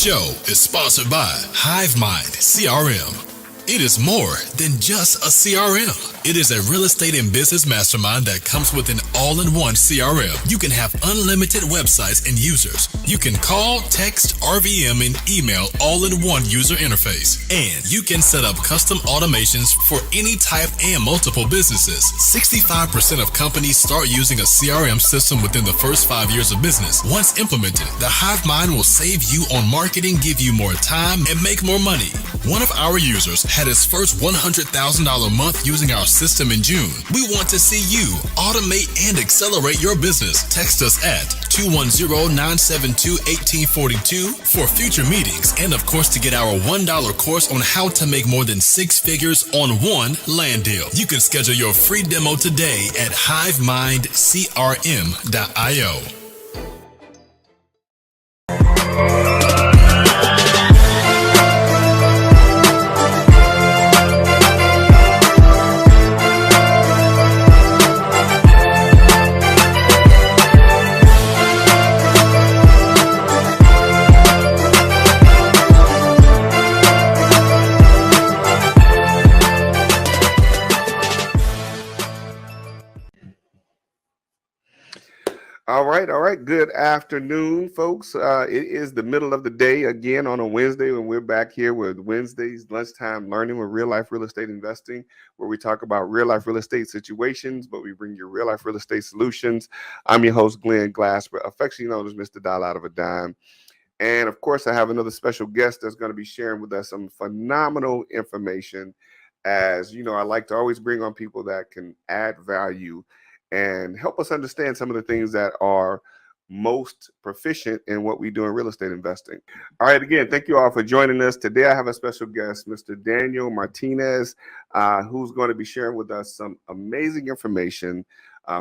show is sponsored by Hivemind CRM. It is more than just a CRM. It is a real estate and business mastermind that comes with an all-in-one CRM. You can have unlimited websites and users. You can call, text, RVM, and email all in one user interface. And you can set up custom automations for any type and multiple businesses. 65% of companies start using a CRM system within the first 5 years of business. Once implemented, the Hivemind will save you on marketing, give you more time, and make more money. One of our users had his first $100,000 month using our system in June. We want to see you automate and accelerate your business. Text us at 210-972-1842 for future meetings, and of course to get our $1 course on how to make more than 6 figures on one land deal. You can schedule your free demo today at hivemindcrm.io. All right. Good afternoon, folks. It is the middle of the day again on a Wednesday, and we're back here with Wednesday's Lunchtime Learning with Real Life Real Estate Investing, where we talk about real life real estate situations, but we bring you real life real estate solutions. I'm your host, Glenn Glasper, affectionately known as Mr. Dollar Out of a Dime. And of course, I have another special guest that's going to be sharing with us some phenomenal information. As you know, I like to always bring on people that can add value and help us understand some of the things that are most proficient in what we do in real estate investing. All right, again, thank you all for joining us. Today, I have a special guest, Mr. Daniel Martinez, who's going to be sharing with us some amazing information.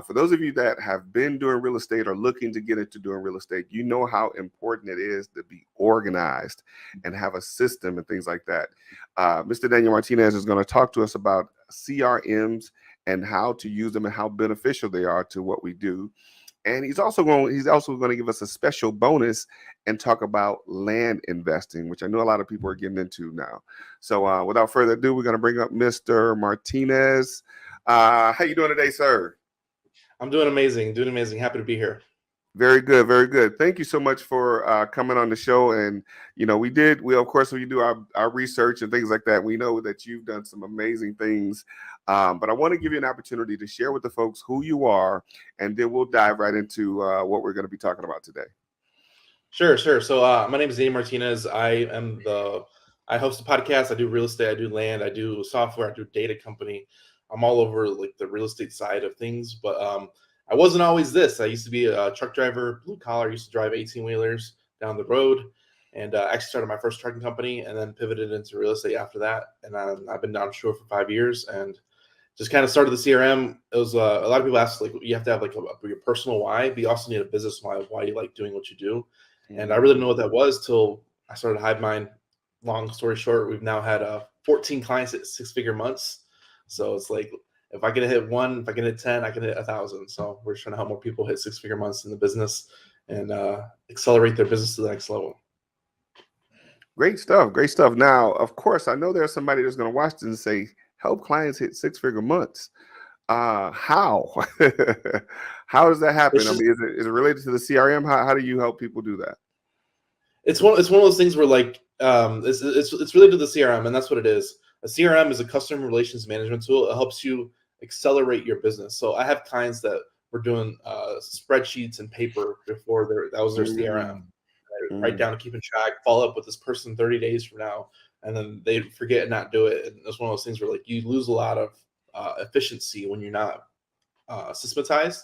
For those of you that have been doing real estate or looking to get into doing real estate, you know how important it is to be organized and have a system and things like that. Mr. Daniel Martinez is going to talk to us about CRMs and how to use them and how beneficial they are to what we do. And he's also going to give us a special bonus and talk about land investing, which I know a lot of people are getting into now. So without further ado, we're going to bring up Mr. Martinez. How you doing today, sir? I'm doing amazing. Happy to be here. Very good. Thank you so much for coming on the show. And, you know, we do our research and things like that. We know that you've done some amazing things. But I want to give you an opportunity to share with the folks who you are, and then we'll dive right into what we're going to be talking about today. Sure. So my name is Daniel Martinez. I host a podcast. I do real estate. I do land. I do software. I do data company. I'm all over like the real estate side of things. But I wasn't always this. I used to be a truck driver, blue collar. I used to drive 18-wheelers down the road, and actually started my first trucking company, and then pivoted into real estate after that. And I've been onshore for 5 years, and just kind of started the CRM. It was a lot of people ask, like, you have to have like your personal why, but you also need a business why you like doing what you do. And I really didn't know what that was till I started Hivemind. Long story short, we've now had 14 clients at 6-figure months. So it's like, if I can hit 1, if I can hit 10, I can hit 1,000. So we're trying to help more people hit 6-figure months in the business and accelerate their business to the next level. Great stuff. Now, of course, I know there's somebody that's going to watch this and say, help clients hit 6-figure months. How? How does that happen? I mean, is it related to the CRM? How do you help people do that? It's one of those things where like it's related to the CRM, and that's what it is. A CRM is a customer relations management tool. It helps you accelerate your business. So I have clients that were doing spreadsheets and paper before that was their CRM. Write down, keeping track, follow up with this person 30 days from now, and then they forget and not do it. And it's one of those things where like you lose a lot of efficiency when you're not systematized.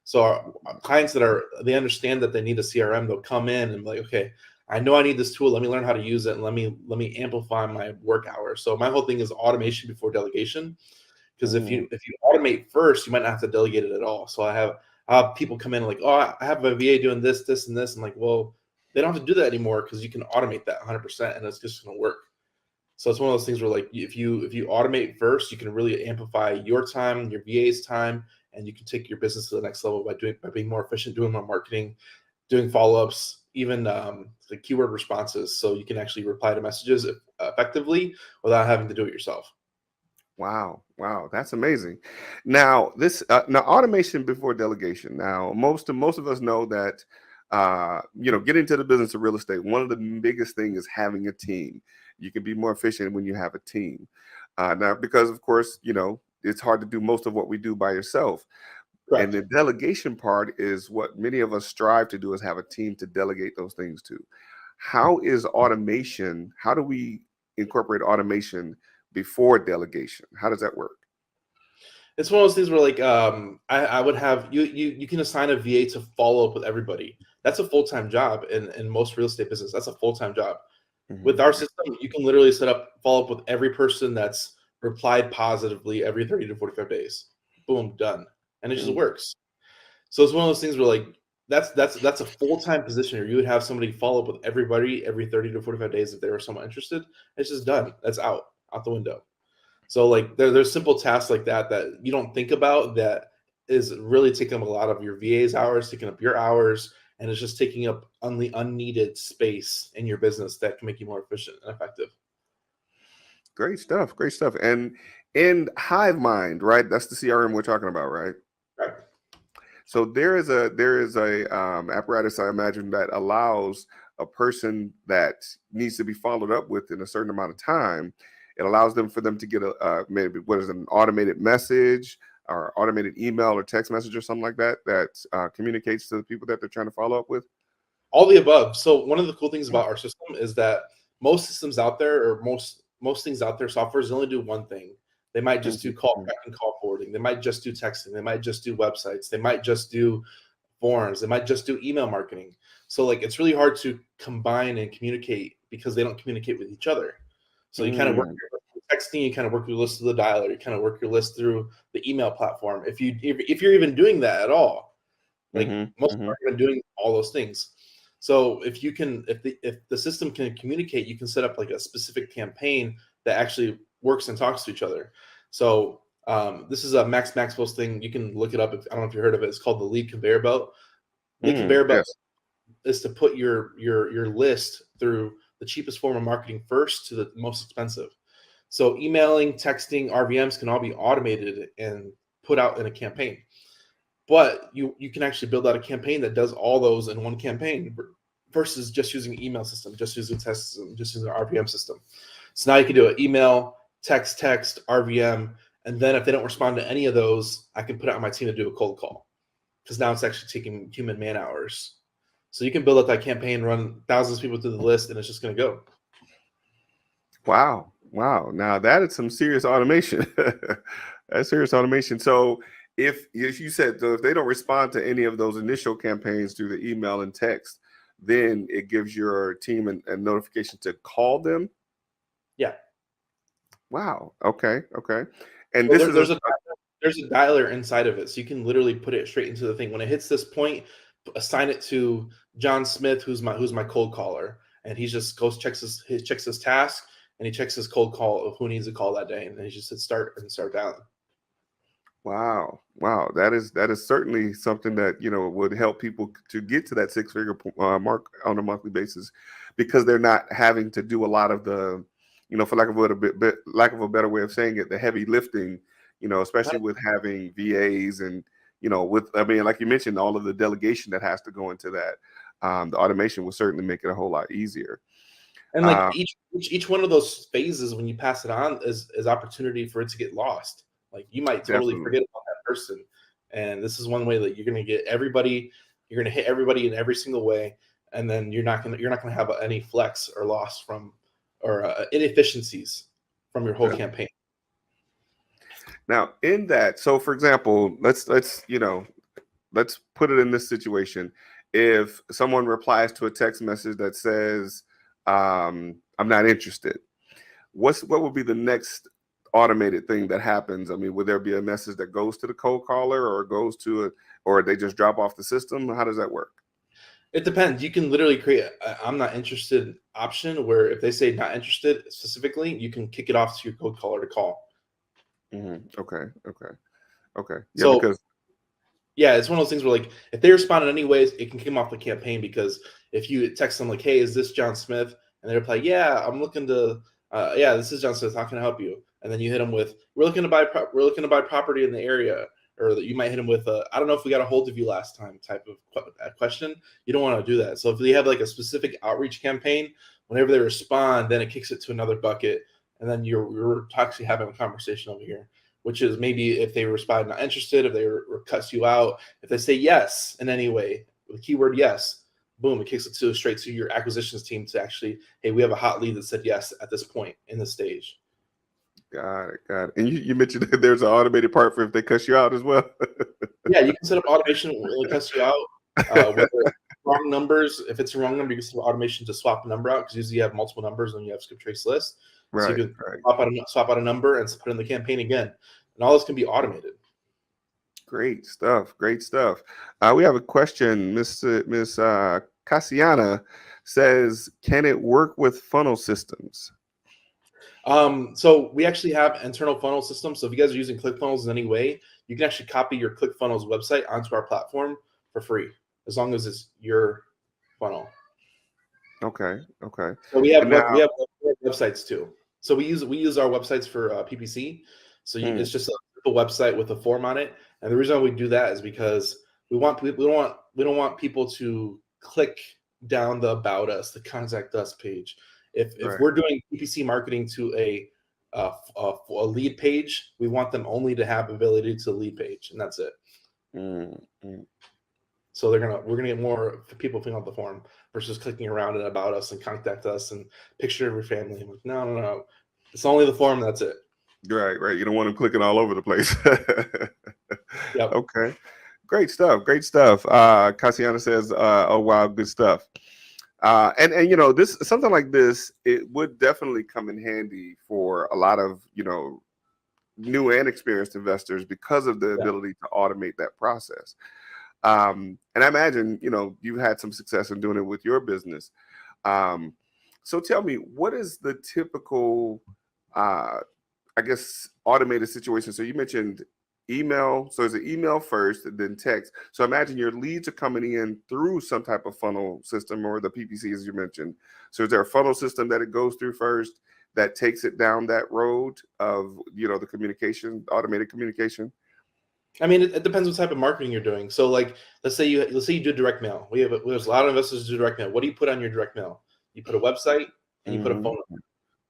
So our clients they understand that they need a CRM, they'll come in and be like, okay, I know I need this tool. Let me learn how to use it, and let me amplify my work hours. So my whole thing is automation before delegation, because if you automate first, you might not have to delegate it at all. So I have people come in like, oh, I have a VA doing this, and this. I'm like, well, they don't have to do that anymore because you can automate that 100%, and it's just going to work. So it's one of those things where like if you automate first, you can really amplify your time, your VA's time, and you can take your business to the next level by being more efficient, doing more marketing, doing follow-ups, even the keyword responses, so you can actually reply to messages effectively without having to do it yourself. Wow, wow, that's amazing. Now, now automation before delegation. Now, most of us know that getting into the business of real estate, one of the biggest things is having a team. You can be more efficient when you have a team. Now, because of course, it's hard to do most of what we do by yourself. And Correct. the delegation part is what many of us strive to do, is have a team to delegate those things to. How is automation? How do we incorporate automation before delegation? How does that work? It's one of those things where, like, I would have you can assign a VA to follow up with everybody. That's a full-time job in most real estate business. That's a full-time job. With Mhm. our system, you can literally set up follow up with every person that's replied positively every 30 to 45 days. Boom, done. And it just Mm. works. So it's one of those things where, like, that's a full-time position where you would have somebody follow up with everybody every 30 to 45 days if they were somewhat interested. It's just done. That's out the window. So, like, there's simple tasks like that you don't think about, that is really taking up a lot of your VA's hours, taking up your hours, and it's just taking up unneeded space in your business that can make you more efficient and effective. Great stuff. Great stuff. And in Hivemind, right? That's the CRM we're talking about, right? Right. So there is a apparatus, I imagine, that allows a person that needs to be followed up with in a certain amount of time. It allows them for them to get a maybe what is an automated message or automated email or text message or something like that that communicates to the people that they're trying to follow up with. All the above. So one of the cool things about our system is that most systems out there, or most things out there, softwares only do one thing. They might just do call Mhm. tracking, call forwarding. They might just do texting. They might just do websites. They might just do forums. They might just do email marketing. So, like, it's really hard to combine and communicate because they don't communicate with each other. So you kind of work Mm. your list through texting, you kind of work your list through the dialer, you kind of work your list through the email platform. If you're even doing that at all, like, Mhm. most people Mhm. aren't even doing all those things. So if the system can communicate, you can set up like a specific campaign that actually works and talks to each other. So this is a Max Maxwell's thing. You can look it up. I don't know if you heard of it. It's called the lead conveyor belt. Lead conveyor belt Yes. is to put your list through the cheapest form of marketing first to the most expensive. So emailing, texting, RVMs can all be automated and put out in a campaign. But you can actually build out a campaign that does all those in one campaign versus just using an email system, just using test system, just using an RVM system. So now you can do an email, text, RVM, and then if they don't respond to any of those, I can put it on my team to do a cold call, because now it's actually taking human man hours. So you can build up that campaign, run thousands of people through the list, and it's just going to go. Wow. Wow. Now that is some serious automation. That's serious automation. So if you said, so if they don't respond to any of those initial campaigns through the email and text, then it gives your team a notification to call them. Yeah. Wow. Okay. Okay. And Well, this is there's a dialer inside of it, so you can literally put it straight into the thing. When it hits this point, assign it to John Smith, who's my cold caller, and he just goes checks his task, and he checks his cold call of who needs to call that day, and then he just hits start and start dialing. wow. Wow. That is certainly something that would help people to get to that six-figure mark on a monthly basis, because they're not having to do a lot of the, for lack of a better way of saying it, the heavy lifting, especially with having VAs and with, I mean, like you mentioned, all of the delegation that has to go into that. The automation will certainly make it a whole lot easier. And, like, Uh, each one of those phases, when you pass it on, is opportunity for it to get lost. Like, you might totally Definitely. forget about that person, and this is one way that you're going to get everybody. You're going to hit everybody in every single way, and then you're not going to have any flex or loss from, or inefficiencies from your whole campaign. Now, in that, so for example, let's put it in this situation. If someone replies to a text message that says, "I'm not interested," what would be the next automated thing that happens? I mean, would there be a message that goes to the cold caller, or goes to it, or they just drop off the system? How does that work? It depends. You can literally create a "I'm not interested" option, where if they say not interested specifically, you can kick it off to your code caller to call. Okay. Okay. Okay. Yeah, So because yeah, it's one of those things where, like, if they respond in any ways, it can come off the campaign, because If you text them like, hey, is this John Smith? And they reply, yeah, I'm looking to, yeah, this is John Smith. How can I help you? And then you hit them with, we're looking to buy property in the area. Or that you might hit them with, I don't know if we got a hold of you last time type of question. You don't want to do that. So if they have like a specific outreach campaign, whenever they respond, then it kicks it to another bucket. And then you're actually having a conversation over here, which is maybe if they respond not interested, if they cuts you out, if they say yes in any way, the keyword yes, boom, it kicks it straight to your acquisitions team to actually, hey, we have a hot lead that said yes at this point in the stage. Got it. And you mentioned that there's an automated part for if they cuss you out as well. Yeah, you can set up automation when it cuts you out. Whether wrong numbers, if it's a wrong number, you can set up automation to swap a number out because usually you have multiple numbers when you have skip trace lists. Right. So you can swap out a number and put in the campaign again. And all this can be automated. Great stuff. We have a question. Miss Cassiana says, can it work with funnel systems? So we actually have internal funnel systems. So if you guys are using ClickFunnels in any way, you can actually copy your ClickFunnels website onto our platform for free, as long as it's your funnel. Okay. So we have websites too. So we use our websites for PPC. So it's just a simple website with a form on it. And the reason why we do that is because we don't want people to click down the About Us, the Contact Us page. If we're doing PPC marketing to a lead page, we want them only to have ability to lead page, and that's it. So we're gonna get more people filling out the form versus clicking around and About Us and Contact Us and picture of your family. I'm like, no, it's only the form. That's it. Right. You don't want them clicking all over the place. Yep. Okay. Great stuff. Cassiana says, oh wow, good stuff. And this, something like this, it would definitely come in handy for a lot of new and experienced investors because of the ability to automate that process. And I imagine you've had some success in doing it with your business. So tell me, what is the typical automated situation? So you mentioned email. So is it email first, then text? So imagine your leads are coming in through some type of funnel system or the PPC, as you mentioned. So is there a funnel system that it goes through first that takes it down that road of the communication, automated communication? I mean, it depends what type of marketing you're doing. So like, let's say you do direct mail. There's a lot of investors who do direct mail. What do you put on your direct mail? You put a website and you put a phone number.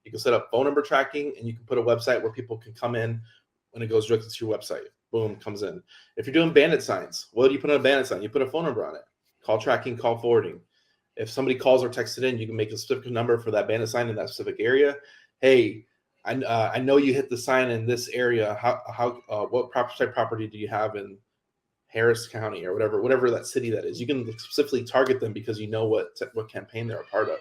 You can set up phone number tracking, and you can put a website where people can come in when it goes directly to your website. Boom, comes in. If you're doing bandit signs, what do you put on a bandit sign? You put a phone number on it. Call tracking, call forwarding. If somebody calls or texts it in, you can make a specific number for that bandit sign in that specific area. Hey, I know you hit the sign in this area. What type property do you have in Harris County or whatever that city that is? You can specifically target them because you know what campaign they're a part of.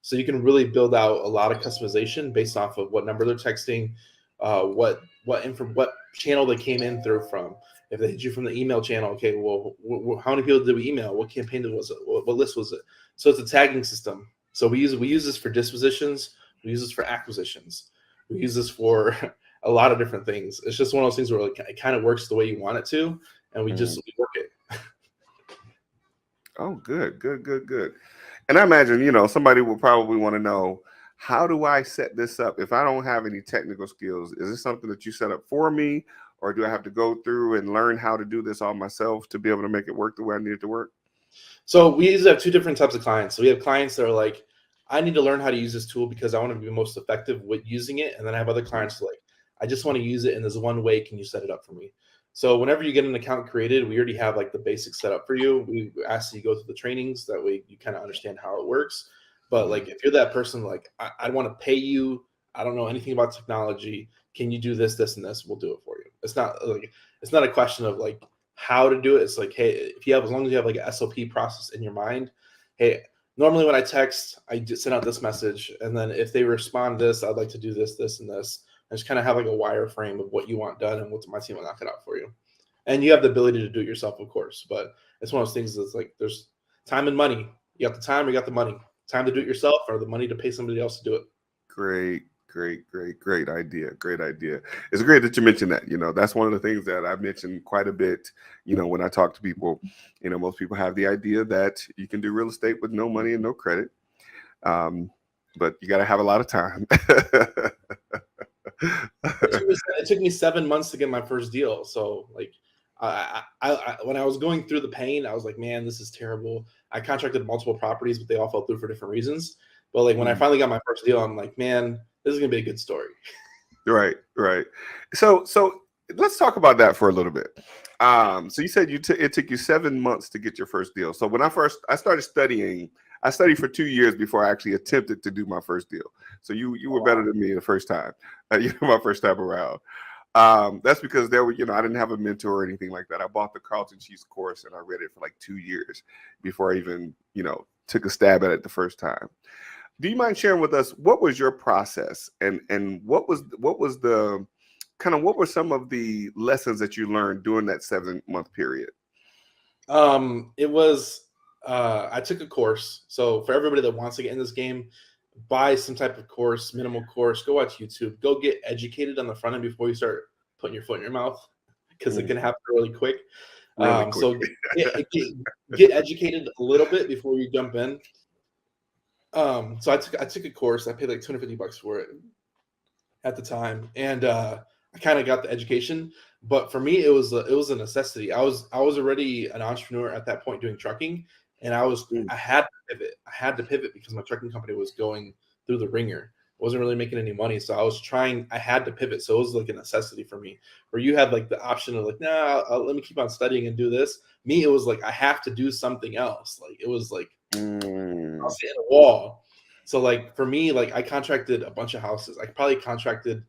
So you can really build out a lot of customization based off of what number they're texting, what channel they came in through from. If they hit you from the email channel, okay, well, how many people did we email? What campaign was it? What list was it? So it's a tagging system. So we use this for dispositions. We use this for acquisitions. We use this for a lot of different things. It's just one of those things where it kind of works the way you want it to, and we work it. Oh, good. And I imagine, somebody will probably want to know, how do I set this up? If I don't have any technical skills, is this something that you set up for me? Or do I have to go through and learn how to do this all myself to be able to make it work the way I need it to work? So we usually have two different types of clients. So we have clients that are like, I need to learn how to use this tool because I want to be most effective with using it. And then I have other clients like, I just want to use it in this one way. Can you set it up for me? So whenever you get an account created, we already have like the basics set up for you. We ask you go through the trainings. That way you kind of understand how it works. But like, if you're that person, like, I want to pay you, I don't know anything about technology. Can you do this, this, and this? We'll do it for you. It's not a question of like how to do it. It's like, hey, as long as you have like an SOP process in your mind, hey, normally when I text, I just send out this message. And then if they respond this, I'd like to do this, this, and this. And just kind of have like a wireframe of what you want done and what my team will knock it out for you. And you have the ability to do it yourself, of course. But it's one of those things that's like, there's time and money. You got the time, you got the money. Time to do it yourself or the money to pay somebody else to do it. Great. Great idea. Great idea. It's great that you mentioned that. That's one of the things that I mentioned quite a bit. When I talk to people, most people have the idea that you can do real estate with no money and no credit. But you got to have a lot of time. It took me 7 months to get my first deal. So like, when I was going through the pain, I was like, man, this is terrible. I contracted multiple properties, but they all fell through for different reasons. But like when I finally got my first deal, I'm like, man, this is gonna be a good story. Right. So let's talk about that for a little bit. So you said it took you 7 months to get your first deal. So when I started studying, I studied for 2 years before I actually attempted to do my first deal. So you were better than me the first time. My first time around. That's because I didn't have a mentor or anything like that. I bought the Carlton Cheese course and I read it for like 2 years before I even, took a stab at it the first time. Do you mind sharing with us what was your process and what were some of the lessons that you learned during that 7-month period? It was I took a course. So for everybody that wants to get in this game, buy some type of course, minimal course, go watch YouTube, go get educated on the front end before you start putting your foot in your mouth, because it can happen really quick. So get educated a little bit before you jump in. So I took a course. I paid like $250 for it at the time, and I kind of got the education. But for me, it was a necessity. I was already an entrepreneur at that point doing trucking, and I had to pivot. I had to pivot because my trucking company was going through the ringer. I wasn't really making any money, so I had to pivot. So it was like a necessity for me. Where you had like the option of like, nah, let me keep on studying and do this. Me, it was like I have to do something else. Like it was like I'll sit in a wall. So like for me, like I contracted a bunch of houses. I probably contracted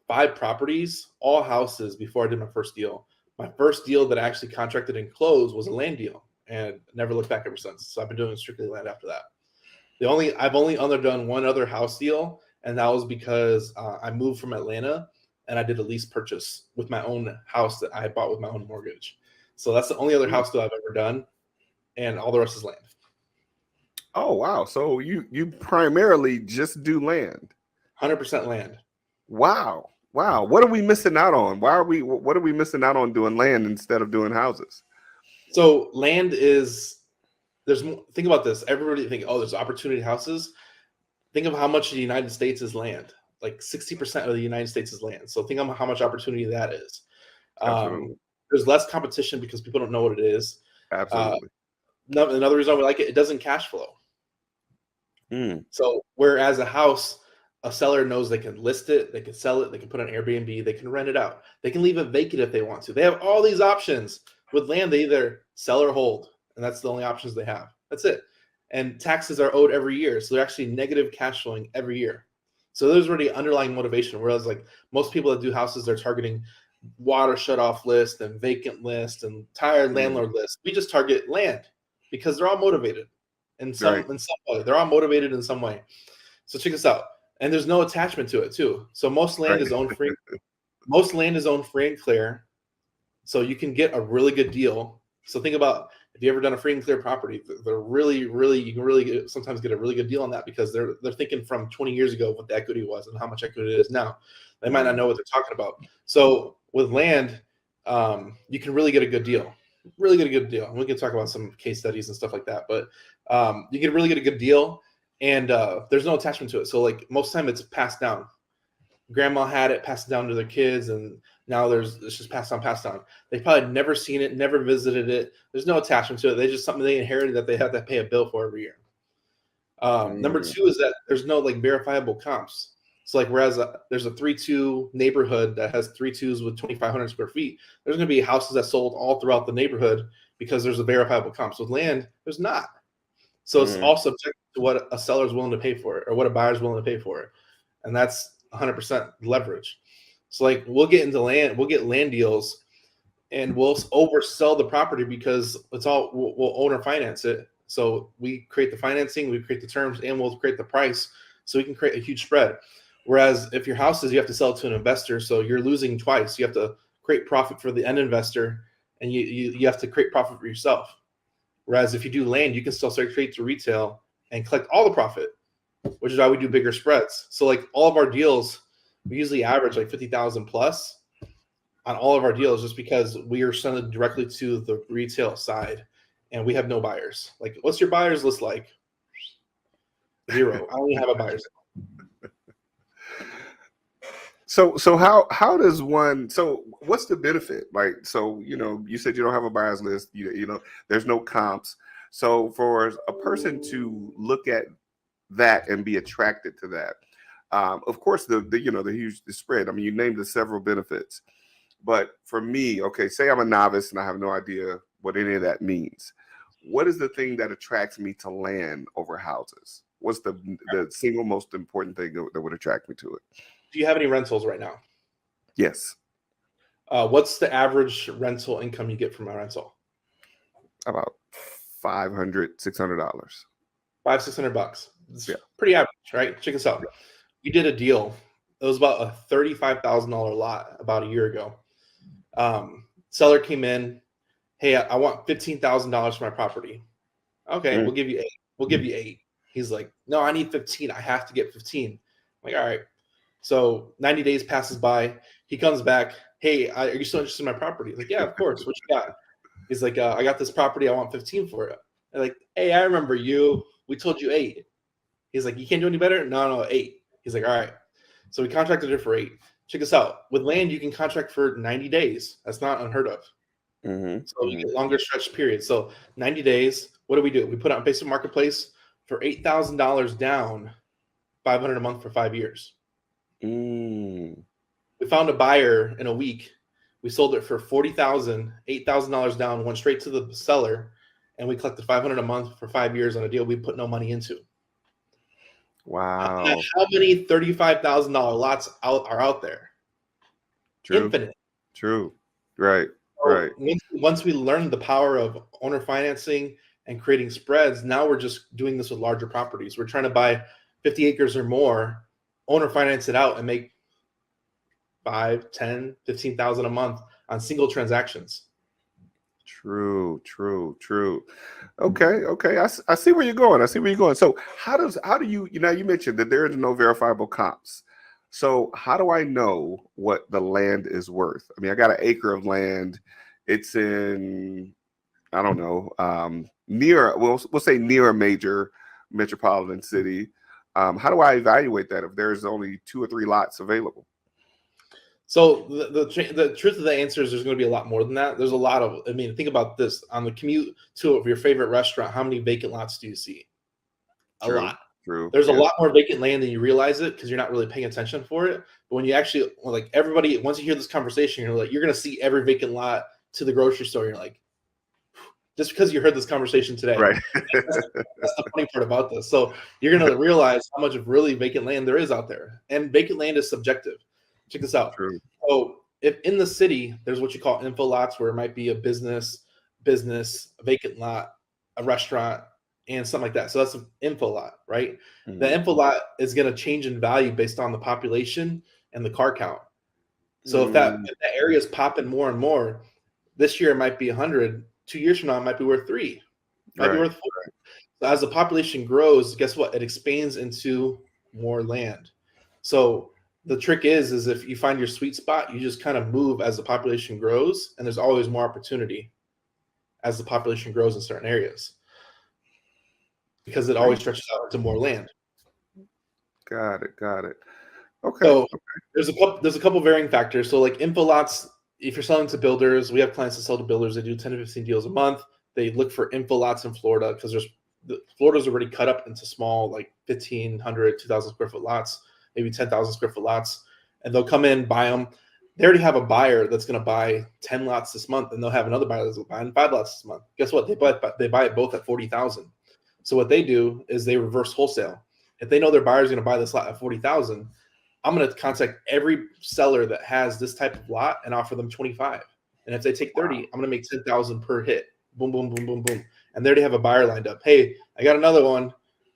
5 properties, all houses, before I did my first deal. My first deal that I actually contracted and closed was a land deal, and never looked back ever since. So I've been doing strictly land after that. I've only done one other house deal, and that was because I moved from Atlanta and I did a lease purchase with my own house that I bought with my own mortgage. So that's the only other house deal I've ever done, and all the rest is land. Oh wow! So you primarily just do land? 100% land. Wow! What are we missing out on? What are we missing out on doing land instead of doing houses? So land is think about this. Everybody think, oh, there's opportunity houses. Think of how much of the United States is land. Like 60% of the United States is land. So think of how much opportunity that is. There's less competition because people don't know what it is. Absolutely. Another reason I would like it doesn't cash flow. So whereas a house, a seller knows they can list it, they can sell it, they can put on Airbnb, they can rent it out, they can leave it vacant if they want to. They have all these options. With land, they either sell or hold, and that's the only options they have. That's it. And taxes are owed every year, so they're actually negative cash flowing every year. So there's already underlying motivation. Whereas like most people that do houses, they're targeting water shutoff list and vacant list and tired landlord list. We just target land because they're all motivated in some way. They're all motivated in some way. So check this out. And there's no attachment to it too. So most land is owned free. Most land is owned free and clear. So you can get a really good deal. So think about if you ever done a free and clear property, they're really, you can really sometimes get a really good deal on that because they're thinking from 20 years ago what the equity was and how much equity it is now. They might not know what they're talking about. So with land, you can really get a good deal. Really get a good deal. And we can talk about some case studies and stuff like that. But you can really get a good deal, and there's no attachment to it. So like most of the time it's passed down. Grandma had it, passed it down to their kids, and now it's just passed down. They've probably never seen it, never visited it. There's no attachment to it. They just something they inherited that they have to pay a bill for every year. Number 2 is that there's no like verifiable comps. So like whereas there's a 3-2 neighborhood that has 3 2s with 2,500 square feet, there's going to be houses that sold all throughout the neighborhood because there's a verifiable comps. With land, there's not. So it's all subject to what a seller is willing to pay for it or what a buyer is willing to pay for it, and that's 100% leverage. So like we'll get land deals, and we'll oversell the property because we'll owner finance it. So we create the financing, we create the terms, and we'll create the price, so we can create a huge spread. Whereas if your house is, you have to sell it to an investor, so you're losing twice. You have to create profit for the end investor, and you have to create profit for yourself. Whereas if you do land, you can still start trade to retail and collect all the profit. which is why we do bigger spreads. So like all of our deals, we usually average like 50,000 plus on all of our deals, just because we are sending directly to the retail side and we have no buyers. Like, what's your buyers list like? 0. I only have a buyers. So how does one, so what's the benefit? Like, so, you said you don't have a buyer's list, there's no comps. So for a person to look at that and be attracted to that, of course, the huge spread. I mean, you named the several benefits, but for me, okay, say I'm a novice and I have no idea what any of that means. What is the thing that attracts me to land over houses? What's the single most important thing that would attract me to it? Do you have any rentals right now? Yes. What's the average rental income you get from a rental? About $500, $600. $500-$600. It's pretty average, right? Check this out. We did a deal. It was about a $35,000 lot about a year ago. Seller came in. Hey, I want $15,000 for my property. Okay, we'll give you 8. We'll give you 8. He's like, no, I need 15. I have to get 15. I'm like, all right. So 90 days passes by. He comes back. Hey, are you still interested in my property? He's like, yeah, of course. What you got? He's like, I got this property. I want 15 for it. I'm like, hey, I remember you. We told you 8. He's like, you can't do any better? No, 8. He's like, all right. So we contracted it for 8. Check this out. With land, you can contract for 90 days. That's not unheard of. So you get longer stretch periods. So 90 days. What do? We put it on Facebook Marketplace for $8,000 down, $500 a month for 5 years. We found a buyer in a week. We sold it for $40,000, $8,000 down, went straight to the seller, and we collected $500 a month for 5 years on a deal we put no money into. Wow. How many $35,000 lots are out there? True. Infinite. True. Right. So right. Once we learned the power of owner financing and creating spreads, now we're just doing this with larger properties. We're trying to buy 50 acres or more, owner finance it out, and make 5, 10, 15,000 a month on single transactions. True. Okay. I see where you're going. So how do you mentioned that there is no verifiable comps. So how do I know what the land is worth? I mean, I got an acre of land. It's in, I don't know, we'll say near a major metropolitan city. How do I evaluate that if there's only 2 or 3 lots available? So the truth of the answer is there's going to be a lot more than that. There's a lot of, think about this. On the commute to your favorite restaurant, how many vacant lots do you see? A lot. True. There's a lot more vacant land than you realize it because you're not really paying attention for it. But when you actually, like everybody, once you hear this conversation, you're going to see every vacant lot to the grocery store. You're like, just because you heard this conversation today. Right. That's the funny part about this. So you're going to realize how much of really vacant land there is out there. And vacant land is subjective. Check this out. True. So if in the city, there's what you call info lots, where it might be a business, a vacant lot, a restaurant, and something like that. So that's an info lot, right? The info lot is going to change in value based on the population and the car count. So if that area is popping more and more, this year it might be 100. 2 years from now, it might be worth 3. It might be worth 4. So as the population grows, guess what? It expands into more land. So the trick is if you find your sweet spot, you just kind of move as the population grows, and there's always more opportunity as the population grows in certain areas because it always stretches out into more land. Got it. Okay. So there's a couple varying factors. So like info lots, if you're selling to builders, we have clients that sell to builders. They do 10 to 15 deals a month. They look for info lots in Florida because Florida's already cut up into small, like 1,500, 2,000 square foot lots, maybe 10,000 square foot lots, and they'll come in, buy them. They already have a buyer that's going to buy 10 lots this month, and they'll have another buyer that's buying 5 lots this month. Guess what? They buy it both at 40,000. So what they do is they reverse wholesale. If they know their buyer's going to buy this lot at 40,000, I'm going to contact every seller that has this type of lot and offer them 25. And if they take 30, I'm going to make 10,000 per hit. Boom, boom, boom, boom, boom. And they already have a buyer lined up. Hey, I got another one.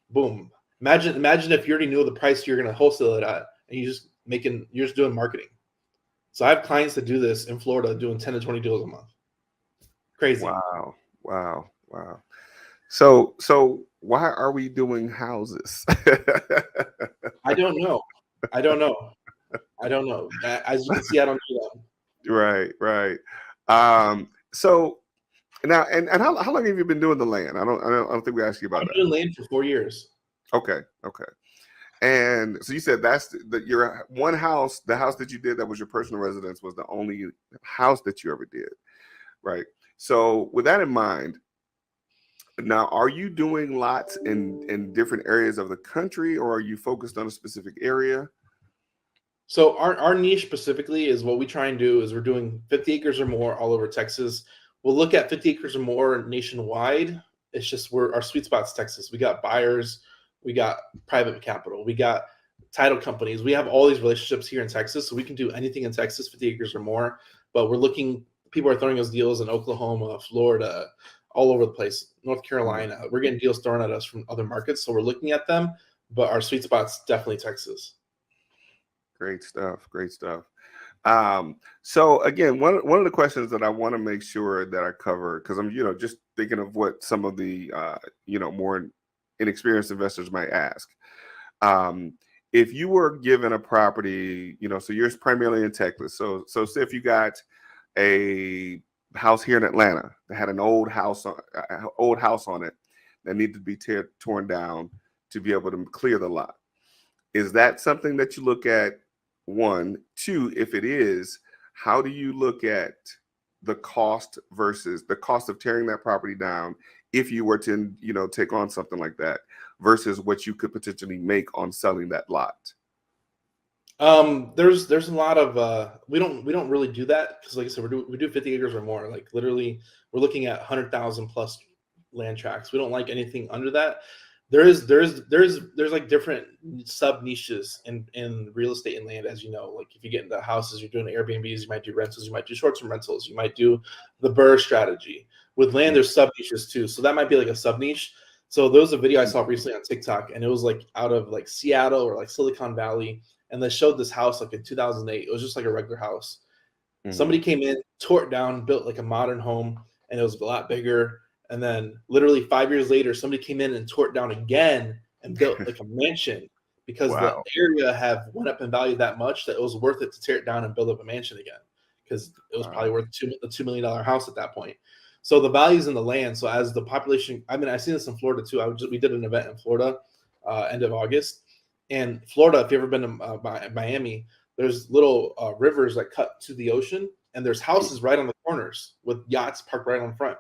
Boom. Imagine if you already knew the price you're going to wholesale it at, and you're just doing marketing. So I have clients that do this in Florida, doing 10 to 20 deals a month. Crazy. Wow. So Why are we doing houses? I don't know. I don't know. I don't know. As you can see, I don't do that. Right, right. So now, and how long have you been doing the land? I don't think we asked you about I've that. been doing land for 4 years. Okay, okay. And so you said that's your one house, the house that you did that was your personal residence was the only house that you ever did, right? So with that in mind, now are you doing lots in different areas of the country, or are you focused on a specific area? So our niche specifically is what we try and do is we're doing 50 acres or more all over Texas. We'll look at 50 acres or more nationwide. It's just our sweet spot's Texas. We got buyers, we got private capital, we got title companies. We have all these relationships here in Texas, so we can do anything in Texas, 50 acres or more. But we're looking, people are throwing us deals in Oklahoma, Florida, all over the place, North Carolina. We're getting deals thrown at us from other markets, so we're looking at them. But our sweet spot's definitely Texas. Great stuff. Great stuff. So again, one of the questions that I want to make sure that I cover, because I'm just thinking of what some of the more inexperienced investors might ask. If you were given a property, so you're primarily in Texas. So say if you got a house here in Atlanta that had an old house on it that needed to be torn down to be able to clear the lot. Is that something that you look at? One, two, if it is, how do you look at the cost versus the cost of tearing that property down if you were to, take on something like that versus what you could potentially make on selling that lot? There's a lot of we don't really do that because, like I said, we do 50 acres or more. Like literally, we're looking at 100,000 plus land tracts. We don't like anything under that. There's like different sub niches in real estate and land, as you know. Like if you get into houses, you're doing Airbnbs, you might do rentals, you might do short-term rentals, you might do the BRRRR strategy. With land, there's sub niches too. So that might be like a sub niche. So there was a video I saw recently on TikTok, and it was like out of like Seattle or like Silicon Valley, and they showed this house like in 2008. It was just like a regular house. Somebody came in, tore it down, built like a modern home, and it was a lot bigger. And then literally 5 years later, somebody came in and tore it down again and built like a mansion because the Wow. area have went up in value that much that it was worth it to tear it down and build up a mansion again because it was probably worth a $2 million house at that point. So the value's in the land. So as the population, I mean, I've seen this in Florida too. We did an event in Florida end of August. And Florida, if you've ever been to Miami, there's little rivers that cut to the ocean, and there's houses right on the corners with yachts parked right on the front.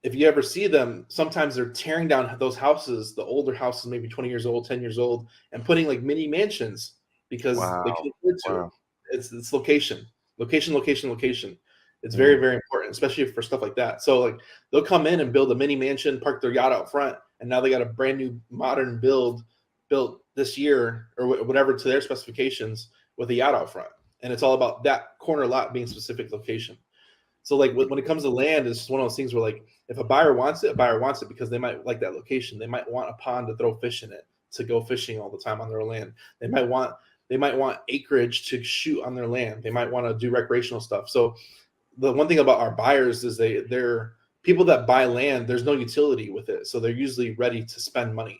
If you ever see them, sometimes they're tearing down those houses, the older houses, maybe 20 years old, 10 years old, and putting like mini mansions because they can afford to. It's location. It's very, very important, especially for stuff like that. So like they'll come in and build a mini mansion, park their yacht out front, and now they got a brand new modern built this year or whatever to their specifications with a yacht out front. And it's all about that corner lot being specific location. So like when it comes to land, it's just one of those things where like if a buyer wants it because they might like that location. They might want a pond to throw fish in it to go fishing all the time on their land. They might want acreage to shoot on their land. They might want to do recreational stuff. So the one thing about our buyers is they're people that buy land, there's no utility with it. So they're usually ready to spend money.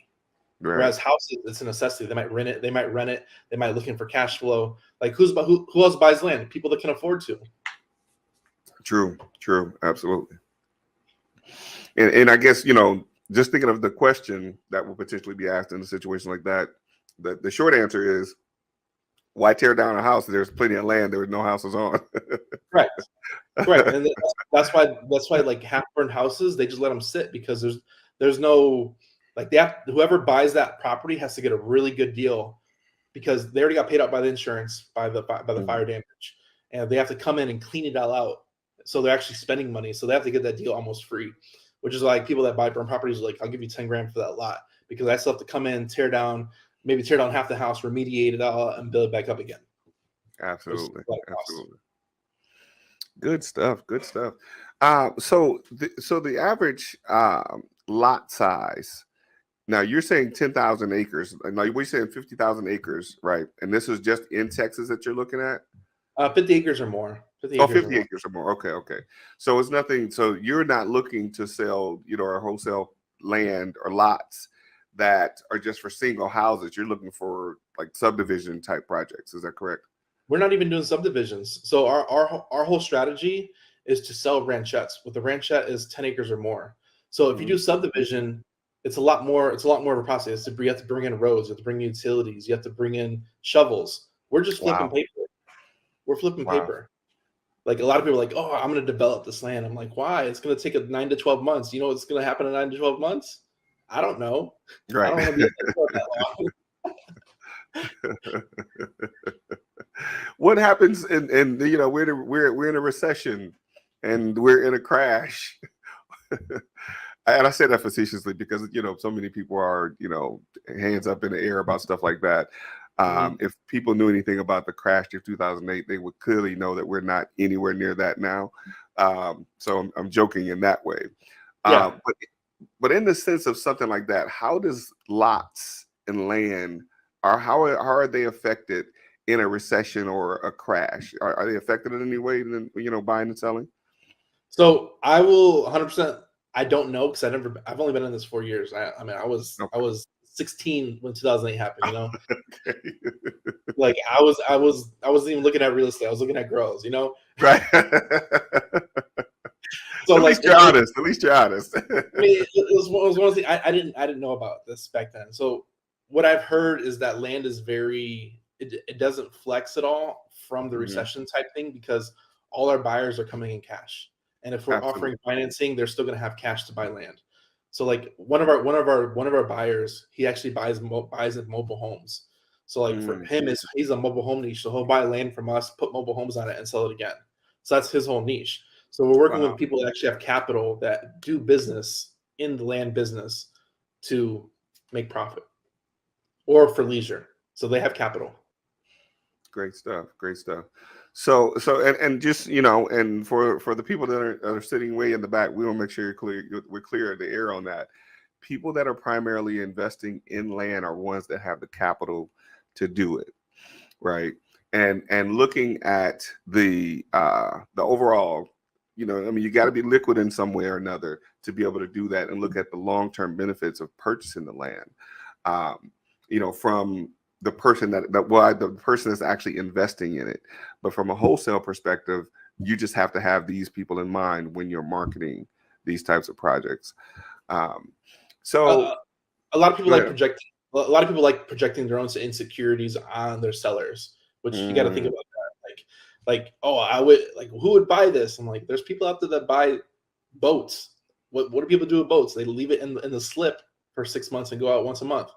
Right. Whereas houses, it's a necessity. They might rent it. They might looking for cash flow. Like who else buys land? People that can afford to. True, absolutely. And I guess, just thinking of the question that will potentially be asked in a situation like that, the short answer is, why tear down a house? There's plenty of land. There was no houses on. Right. And that's why like half-burned houses, they just let them sit because there's no, like whoever buys that property has to get a really good deal because they already got paid out by the insurance, by the fire damage, and they have to come in and clean it all out. So they're actually spending money. So they have to get that deal almost free, which is like people that buy burn properties are like, I'll give you 10 grand for that lot because I still have to come in, tear down half the house, remediate it all, and build it back up again. Absolutely. Good stuff. So the average lot size. Now you're saying 10,000 acres. Now we're saying 50,000 acres, right? And this is just in Texas that you're looking at. 50 acres or more. 50 acres or more. Okay. So it's nothing. So you're not looking to sell, a wholesale land or lots that are just for single houses. You're looking for like subdivision type projects. Is that correct? We're not even doing subdivisions. So our whole strategy is to sell ranchettes. What the ranchette is 10 acres or more. So if you do subdivision, it's a lot more of a process. You have to bring in roads, you have to bring in utilities, you have to bring in shovels. We're just flipping paper. We're flipping paper. Like a lot of people are like, oh, I'm going to develop this land. I'm like, why? It's going to take 9 to 12 months. You know what's going to happen in 9 to 12 months? I don't know. Right. I don't want to be that long. What happens in you know, we're in a recession and we're in a crash. And I say that facetiously because, you know, so many people are, you know, hands up in the air about stuff like that. If people knew anything about the crash of 2008, they would clearly know that we're not anywhere near that now. So I'm joking in that way. But in the sense of something like that, how does lots and land, or how are they affected in a recession or a crash? Are they affected in any way in, you know, buying and selling? So I will 100%. I don't know because I've only been in this 4 years. I mean, I was 16 when 2008 happened. You know, like I wasn't even looking at real estate. I was looking at girls. You know, right? So at least you're honest. At least you're honest. I mean, it was one of the things I didn't know about this back then. So what I've heard is that land is it doesn't flex at all from the recession type thing because all our buyers are coming in cash. And if we're offering financing, they're still going to have cash to buy land. So like one of our buyers, he actually buys in mobile homes. So like for him, he's a mobile home niche. So he'll buy land from us, put mobile homes on it, and sell it again. So that's his whole niche. So we're working with people that actually have capital that do business in the land business to make profit or for leisure. So they have capital. Great stuff. Great stuff. So and just, you know, and for the people that are sitting way in the back, we will make sure we're clear of the air on that. People that are primarily investing in land are ones that have the capital to do it, right? And looking at the overall, you know, I mean, you got to be liquid in some way or another to be able to do that and look at the long-term benefits of purchasing the land. You know, from the person the person that's actually investing in it. But from a wholesale perspective, you just have to have these people in mind when you're marketing these types of projects. So a lot of people like projecting. A lot of people like projecting their own insecurities on their sellers, which you got to think about that. Like, oh, I would like, who would buy this? I'm like, there's people out there that buy boats. What do people do with boats? They leave it in the slip for 6 months and go out once a month.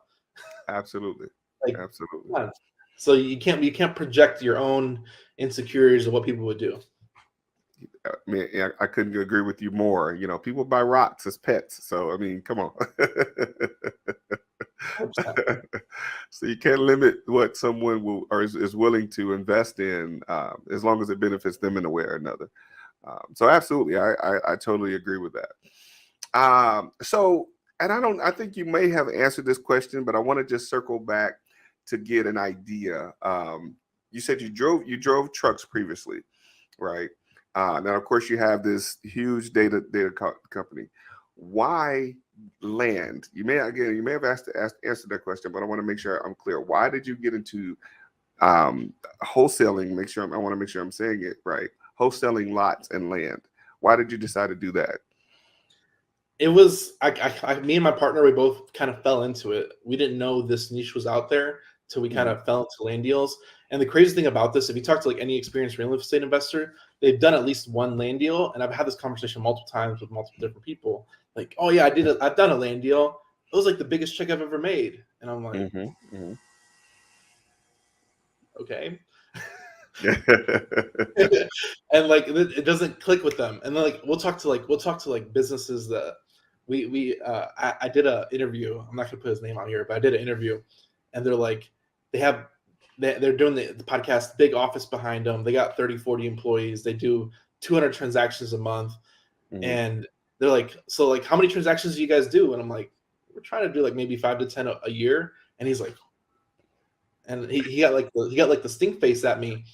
Absolutely. Like, absolutely. So you can't project your own insecurities of what people would do. I mean, I couldn't agree with you more. You know, people buy rocks as pets. So, I mean, come on. So you can't limit what someone will or is willing to invest in as long as it benefits them in a way or another. So absolutely, I totally agree with that. So, and I think you may have answered this question, but I want to just circle back to get an idea. You said you drove trucks previously, right? Now, of course, you have this huge data company. Why land? You may have answered that question, but I want to make sure I'm clear. Why did you get into wholesaling? I want to make sure I'm saying it right. Wholesaling lots and land. Why did you decide to do that? It was me and my partner, we both kind of fell into it. We didn't know this niche was out there till we kind of fell into land deals. And the crazy thing about this, if you talk to like any experienced real estate investor, they've done at least one land deal. And I've had this conversation multiple times with multiple different people. Like, oh yeah, I've done a land deal. It was like the biggest check I've ever made. And I'm like, okay. And like it doesn't click with them. And then like we'll talk to businesses that I did an interview. I'm not gonna put his name out here, but I did an interview, and they're like they're doing the podcast, big office behind them. They got 30-40 employees. They do 200 transactions a month. And they're like, so like, how many transactions do you guys do? And I'm like, we're trying to do like maybe 5 to 10 a year. And he's like, and he got like the stink face at me.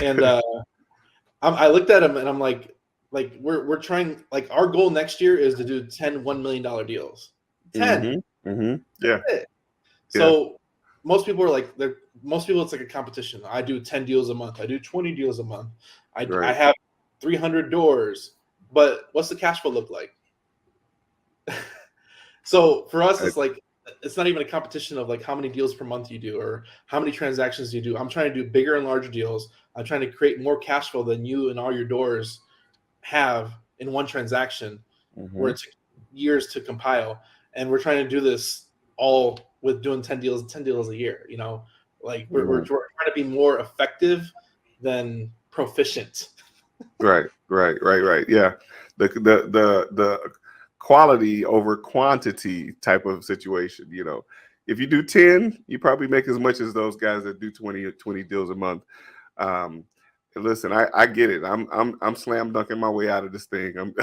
And I looked at him and I'm like we're trying, like our goal next year is to do 10 $1 million deals. 10. Yeah. It. Yeah. So most people are like, most people, it's like a competition. I do 10 deals a month. I do 20 deals a month. I Right. have 300 doors. But what's the cash flow look like? So for us, it's like, it's not even a competition of like how many deals per month you do or how many transactions you do. I'm trying to do bigger and larger deals. I'm trying to create more cash flow than you and all your doors have in one transaction, where it took years to compile. And we're trying to do this all with doing 10 deals a year. Like we're trying to be more effective than proficient. Right. Yeah. The quality over quantity type of situation. If you do 10, you probably make as much as those guys that do 20 deals a month. Listen, I get it. I'm slam dunking my way out of this thing. And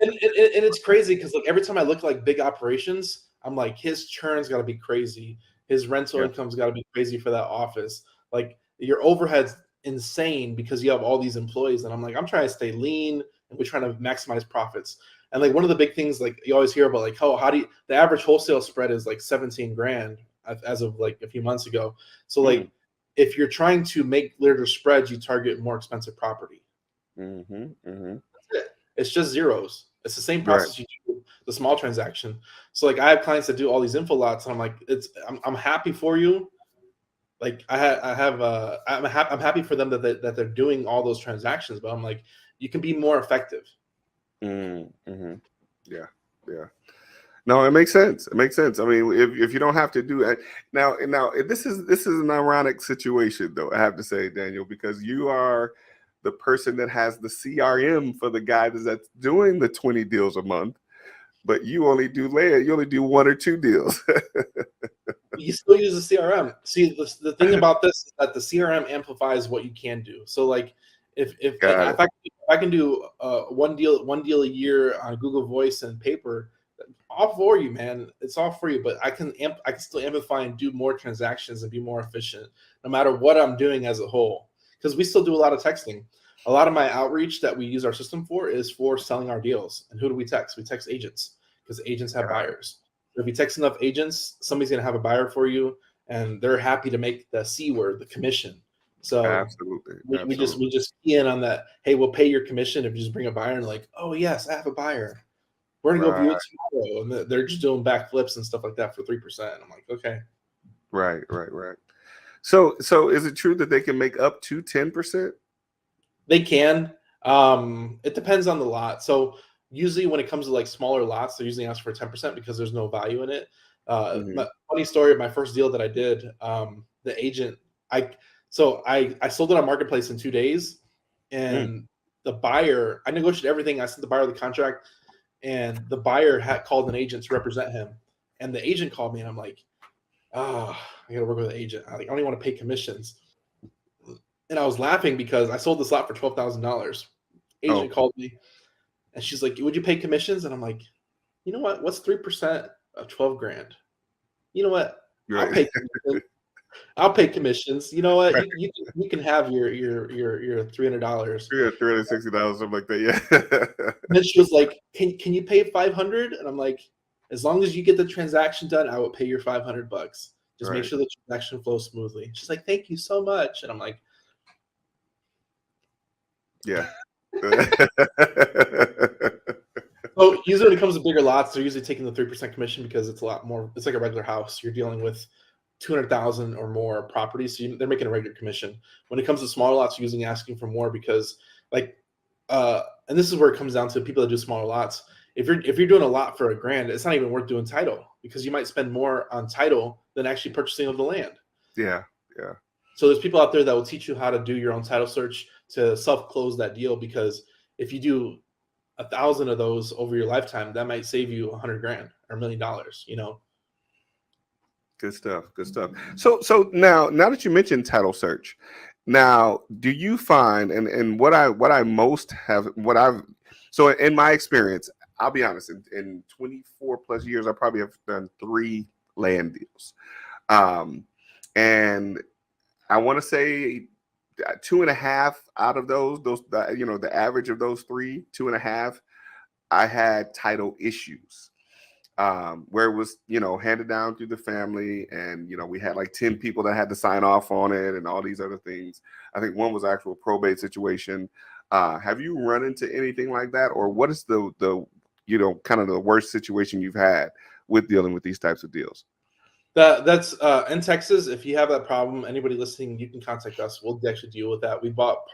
it's crazy because like every time I look at like big operations, I'm like, his churn's got to be crazy. His rental income's got to be crazy for that office. Like your overhead's insane because you have all these employees. And I'm like, I'm trying to stay lean and we're trying to maximize profits. And like one of the big things, like you always hear about, like, how do you, the average wholesale spread is like 17 grand as of like a few months ago. So like if you're trying to make larger spreads, you target more expensive property. That's it. It's just zeros. It's the same process you do the small transaction. So like I have clients that do all these info lots, and I'm like, I'm happy for you. Like I'm happy for them that they're doing all those transactions, but I'm like, you can be more effective. Yeah. No, it makes sense. I mean, if you don't have to do it now, this is an ironic situation, though. I have to say, Daniel, because you are the person that has the CRM for the guy that's doing the 20 deals a month, but you only do 1 or 2 deals. You still use the CRM. See, the thing about this is that the CRM amplifies what you can do. So like if I can do one deal a year on Google Voice and paper, all for you, man. It's all for you. But I can still amplify and do more transactions and be more efficient, no matter what I'm doing as a whole. Because we still do a lot of texting. A lot of my outreach that we use our system for is for selling our deals. And who do we text? We text agents because agents have buyers. So if you text enough agents, somebody's going to have a buyer for you, and they're happy to make the C word, the commission. So Absolutely. we just key in on that. Hey, we'll pay your commission if you just bring a buyer, and like, oh yes, I have a buyer. We're gonna go view it tomorrow, and they're just doing backflips and stuff like that for 3%. I'm like, okay, right. So is it true that they can make up to 10%? They can. It depends on the lot. So usually when it comes to like smaller lots, they usually ask for 10% because there's no value in it. Funny story, my first deal that I did, the agent, I sold it on Marketplace in 2 days, and the buyer, I negotiated everything. I sent the buyer the contract, and the buyer had called an agent to represent him. And the agent called me, and I'm like, I gotta work with an agent. I don't even want to pay commissions. And I was laughing because I sold this lot for $12,000. Agent called me, and she's like, "Would you pay commissions?" And I'm like, "You know what? What's 3% of 12 grand? You know what? I'll pay commissions. I'll pay commissions. You know what? You can have your $300." Yeah, $360, something like that. Yeah. And then she was like, "Can you pay 500?" And I'm like, "As long as you get the transaction done, I will pay your $500. Just make sure the transaction flows smoothly." She's like, "Thank you so much." And I'm like, yeah. So usually when it comes to bigger lots, they're usually taking the 3% commission because it's a lot more. It's like a regular house. You're dealing with 200,000 or more properties, so they're making a regular commission. When it comes to smaller lots, you're usually asking for more because, like, and this is where it comes down to people that do smaller lots. If you're doing a lot for $1,000, it's not even worth doing title because you might spend more on title than actually purchasing of the land. Yeah. So there's people out there that will teach you how to do your own title search to self-close that deal, because if you do 1,000 of those over your lifetime, that might save you $100,000 or $1 million. Good stuff. So now that you mentioned title search, now do you find and what I most have so in my experience, I'll be honest, in 24 plus years, I probably have done 3 land deals, and I want to say 2.5 out of those the average of those 3, 2.5, I had title issues. where it was, handed down through the family, and we had like 10 people that had to sign off on it, and all these other things. I think one was actual probate situation. Have you run into anything like that, or what is the kind of the worst situation you've had with dealing with these types of deals? That's in Texas. If you have that problem, anybody listening, you can contact us. We'll actually deal with that. We bought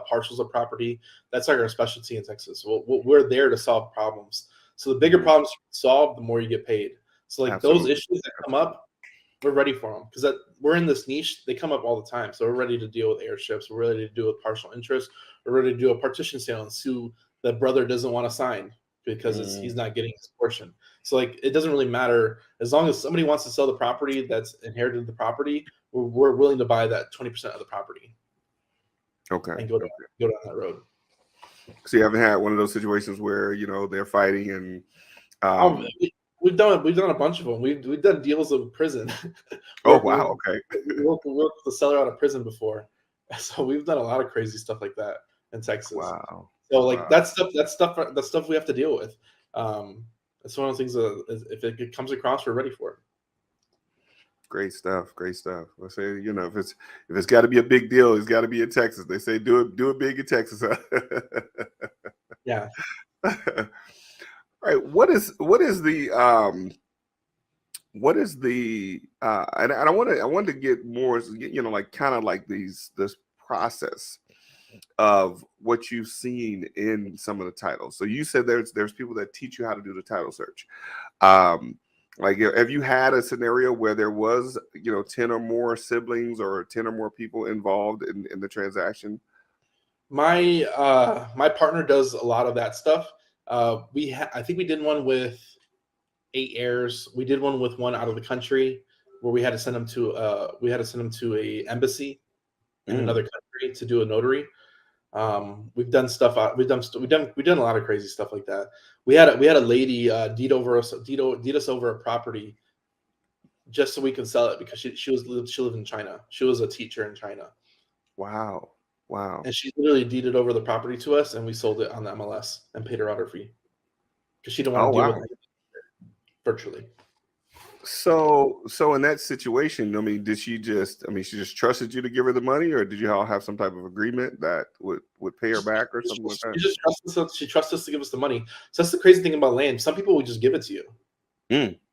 parcels of property. That's like our specialty in Texas. We're there to solve problems. So the bigger problems you solve, the more you get paid. So like Absolutely. those issues that come up, we're ready for them, because we're in this niche. They come up all the time. So we're ready to deal with airships. We're ready to deal with partial interest. We're ready to do a partition sale and sue the brother doesn't want to sign because he's not getting his portion. So like it doesn't really matter, as long as somebody wants to sell the property that's inherited the property, we're willing to buy that 20% of the property. Okay. And go down that road. So you haven't had one of those situations where they're fighting and we've done a bunch of them. We've done deals of prison. Oh wow, okay. We worked with the seller out of prison before, so we've done a lot of crazy stuff like that in Texas. Wow. So like that's stuff we have to deal with. It's one of those things that if it comes across, we're ready for it. Great stuff. Let's say, if it's got to be a big deal, it's got to be in Texas. They say do it big in Texas. Yeah. All right. What is the and I wanted to get more, like kind of like this process of what you've seen in some of the titles. So you said there's people that teach you how to do the title search. Like, have you had a scenario where there was 10 or more siblings or 10 or more people involved in the transaction? My partner does a lot of that stuff. I think we did one with 8 heirs. We did one with one out of the country where we had to send them to a embassy in another country to do a notary. We've done stuff. We've done a lot of crazy stuff like that. We had a lady deed us over a property just so we can sell it, because she lived in China. She was a teacher in China. Wow. And she literally deeded over the property to us, and we sold it on the MLS and paid her out her fee because she didn't want to deal with it virtually. So in that situation, she just trusted you to give her the money, or did you all have some type of agreement that would pay her back or something like that? She trusts us to give us the money. So that's the crazy thing about land. Some people will just give it to you.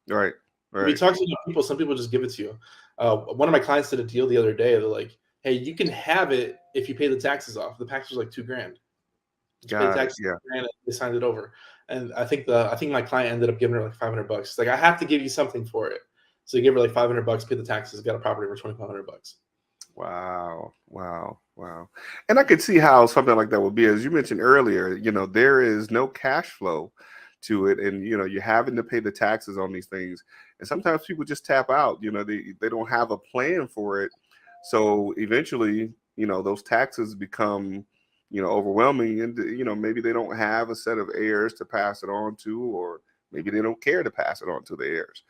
Right. If you talk to people, some people just give it to you. One of my clients did a deal the other day. They're like, "Hey, you can have it if you pay the taxes off." The tax was like $2,000. $2,000, they signed it over. And I think my client ended up giving her like $500. It's like, I have to give you something for it. So he gave her like $500, paid the taxes, got a property for $2,500. Wow. And I could see how something like that would be. As you mentioned earlier, there is no cash flow to it, and you're having to pay the taxes on these things. And sometimes people just tap out. They don't have a plan for it. So eventually, those taxes become overwhelming, and maybe they don't have a set of heirs to pass it on to, or maybe they don't care to pass it on to the heirs.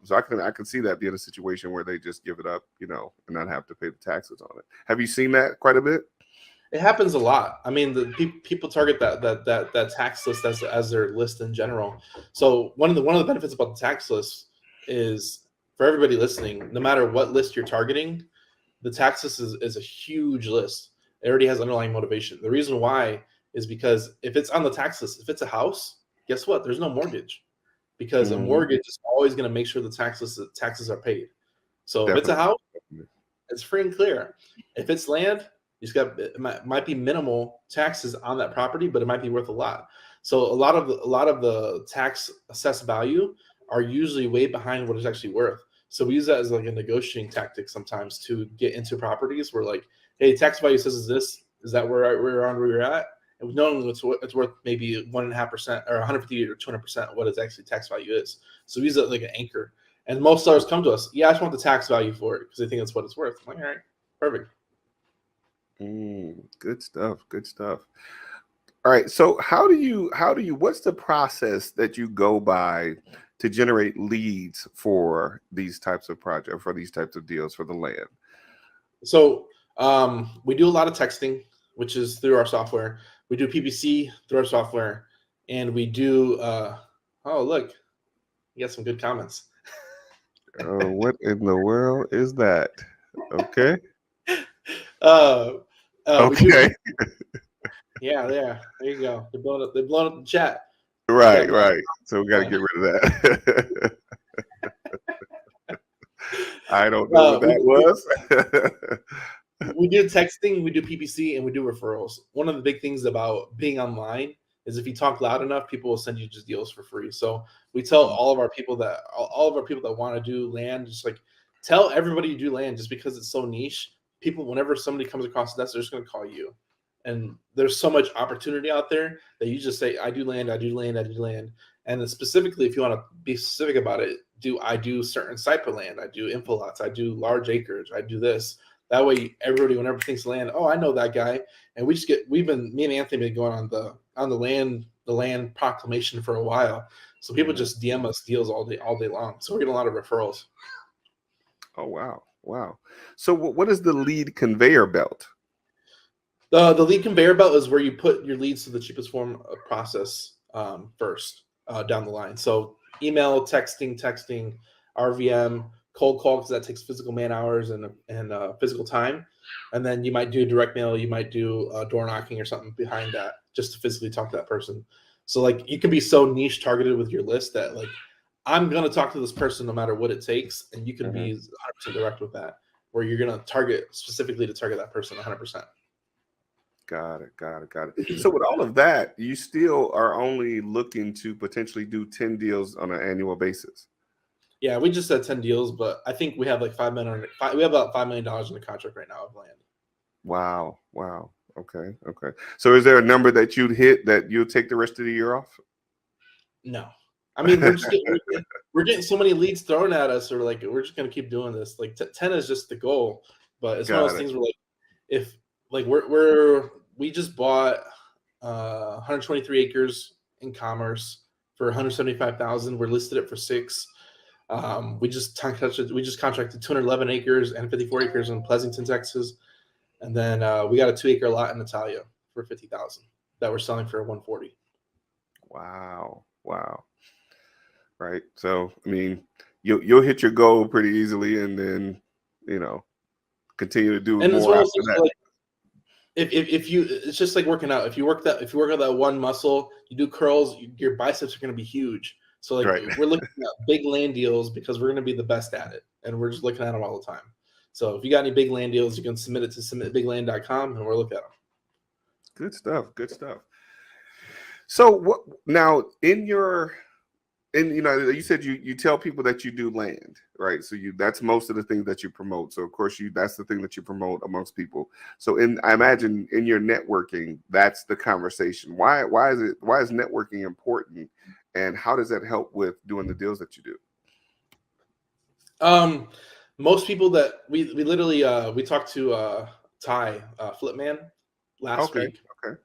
So I can see that being a situation where they just give it up, and not have to pay the taxes on it. Have you seen that quite a bit? It happens a lot. I mean, the people target that tax list as their list in general. So one of the benefits about the tax list is, for everybody listening, no matter what list you're targeting, the tax list is a huge list. It already has underlying motivation. The reason why is because if it's on the tax list, if it's a house, guess what? There's no mortgage, because a mortgage is always going to make sure the taxes are paid. So if it's a house, it's free and clear. If it's land, it might be minimal taxes on that property, but it might be worth a lot. So a lot of the tax assessed value are usually way behind what it's actually worth. So we use that as like a negotiating tactic sometimes to get into properties where, like, hey, tax value says is this. Is that where you're at? And knowing it's worth maybe 1.5% or 150 or 200% of what its actually tax value is. So we use it like an anchor. And most sellers come to us, yeah, I just want the tax value for it because they think that's what it's worth. I'm like, all right, perfect. Good stuff. All right. So how do you, what's the process that you go by to generate leads for these types of projects, for these types of deals for the land? So we do a lot of texting, which is through our software. We do PPC through our software, and we do, oh, look, You got some good comments. What in the world is that? Okay. We do. Okay. Yeah. There you go. They're blowing up the chat. Right. Yeah, Right. So we got to get rid of that. I don't know what that was. we do texting, we do PPC, and we do referrals. One of the big things about being online is if you talk loud enough, people will send you just deals for free. So we tell all of our people that want to do land, just like tell everybody you do land, just because it's so niche. People, whenever somebody comes across that, they're just going to call you. And there's so much opportunity out there that you just say, I do land, I do land, I do land. And then specifically, if you want to be specific about it, I do certain site per land, I do info lots, I do large acreage, I do this. That way, everybody, whenever thinks land, oh, I know that guy, and me and Anthony been going on the land proclamation for a while. So people just DM us deals all day long. So we're getting a lot of referrals. Oh wow! So what is the lead conveyor belt? The lead conveyor belt is where you put your leads to the cheapest form of process first down the line. So email, texting, RVM, cold call, because that takes physical man hours and physical time. And then you might do direct mail, you might do door knocking or something behind that just to physically talk to that person. So like you can be so niche targeted with your list that like I'm going to talk to this person no matter what it takes. And you can be 100% direct with that, where you're going to target specifically to target that person 100%. Got it. So with all of that, you still are only looking to potentially do 10 deals on an annual basis. Yeah, we just said 10 deals, but I think we have like $5 million. We have about $5 million in the contract right now of land. Wow. Okay. So is there a number that you'd hit that you'll take the rest of the year off? No. I mean, we're getting so many leads thrown at us, or like we're just gonna keep doing this. Like 10 is just the goal, but it's one of those things where like if like we just bought 123 acres in Commerce for $175,000. We're listed it for $6. We just contracted 211 acres and 54 acres in Pleasanton, Texas, and then we got a 2-acre lot in Natalia for $50,000 that we're selling for $140,000. Wow. Right. So I mean, you'll hit your goal pretty easily, and then continue to do and more after that. Like, if you, it's just like working out. If you work on that one muscle, you do curls, your biceps are going to be huge. So like we're looking at big land deals because we're going to be the best at it, and we're just looking at them all the time. So if you got any big land deals, you can submit it to submitbigland.com, and we'll look at them. Good stuff. So what now you said you tell people that you do land, right? So that's most of the things that you promote. So of course that's the thing that you promote amongst people. So I imagine in your networking, that's the conversation. Why is networking important, and how does that help with doing the deals that you do? Most people that we literally we talked to Ty Flipman last week. Okay.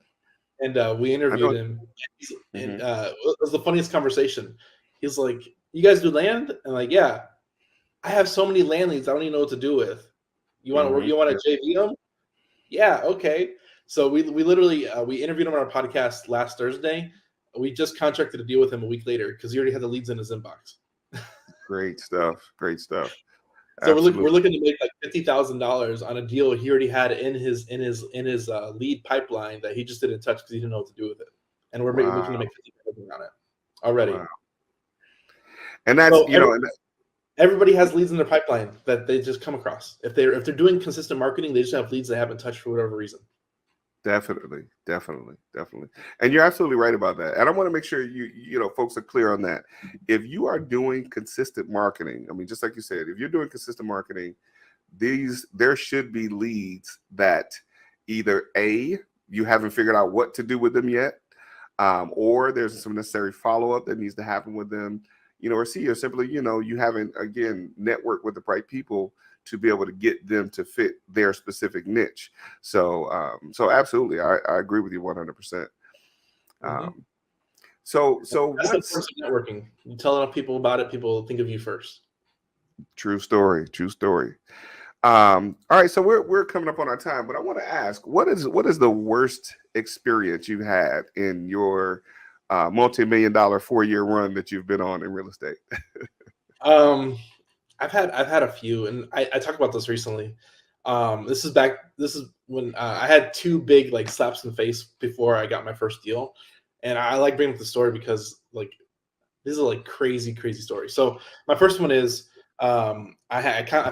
And we interviewed him, and it was the funniest conversation. He's like, "You guys do land?" And like, "Yeah, I have so many land leads, I don't even know what to do with. You want to JV them?" Yeah, okay. So we literally we interviewed him on our podcast last Thursday. We just contracted a deal with him a week later because he already had the leads in his inbox. Great stuff. So we're looking to make like $50,000 on a deal he already had in his lead pipeline that he just didn't touch because he didn't know what to do with it, and we're looking to make $50,000 on it already. Wow. And that's everybody has leads in their pipeline that they just come across. If they're doing consistent marketing, they just have leads they haven't touched for whatever reason. Definitely. And you're absolutely right about that. And I want to make sure folks are clear on that. If you are doing consistent marketing, I mean, just like you said, if you're doing consistent marketing, there should be leads that either A, you haven't figured out what to do with them yet, or there's some necessary follow-up that needs to happen with them, or C, or simply, you haven't, again, networked with the right people to be able to get them to fit their specific niche. So absolutely, I agree with you 100%. So that's networking. You tell enough people about it, people think of you first. True story. All right, so we're coming up on our time, but I want to ask, what is the worst experience you had in your multi-million-dollar 4-year run that you've been on in real estate? I've had a few, and I talked about this recently. This is when I had two big like slaps in the face before I got my first deal, and I like bringing up the story because like these are like crazy stories. So my first one is I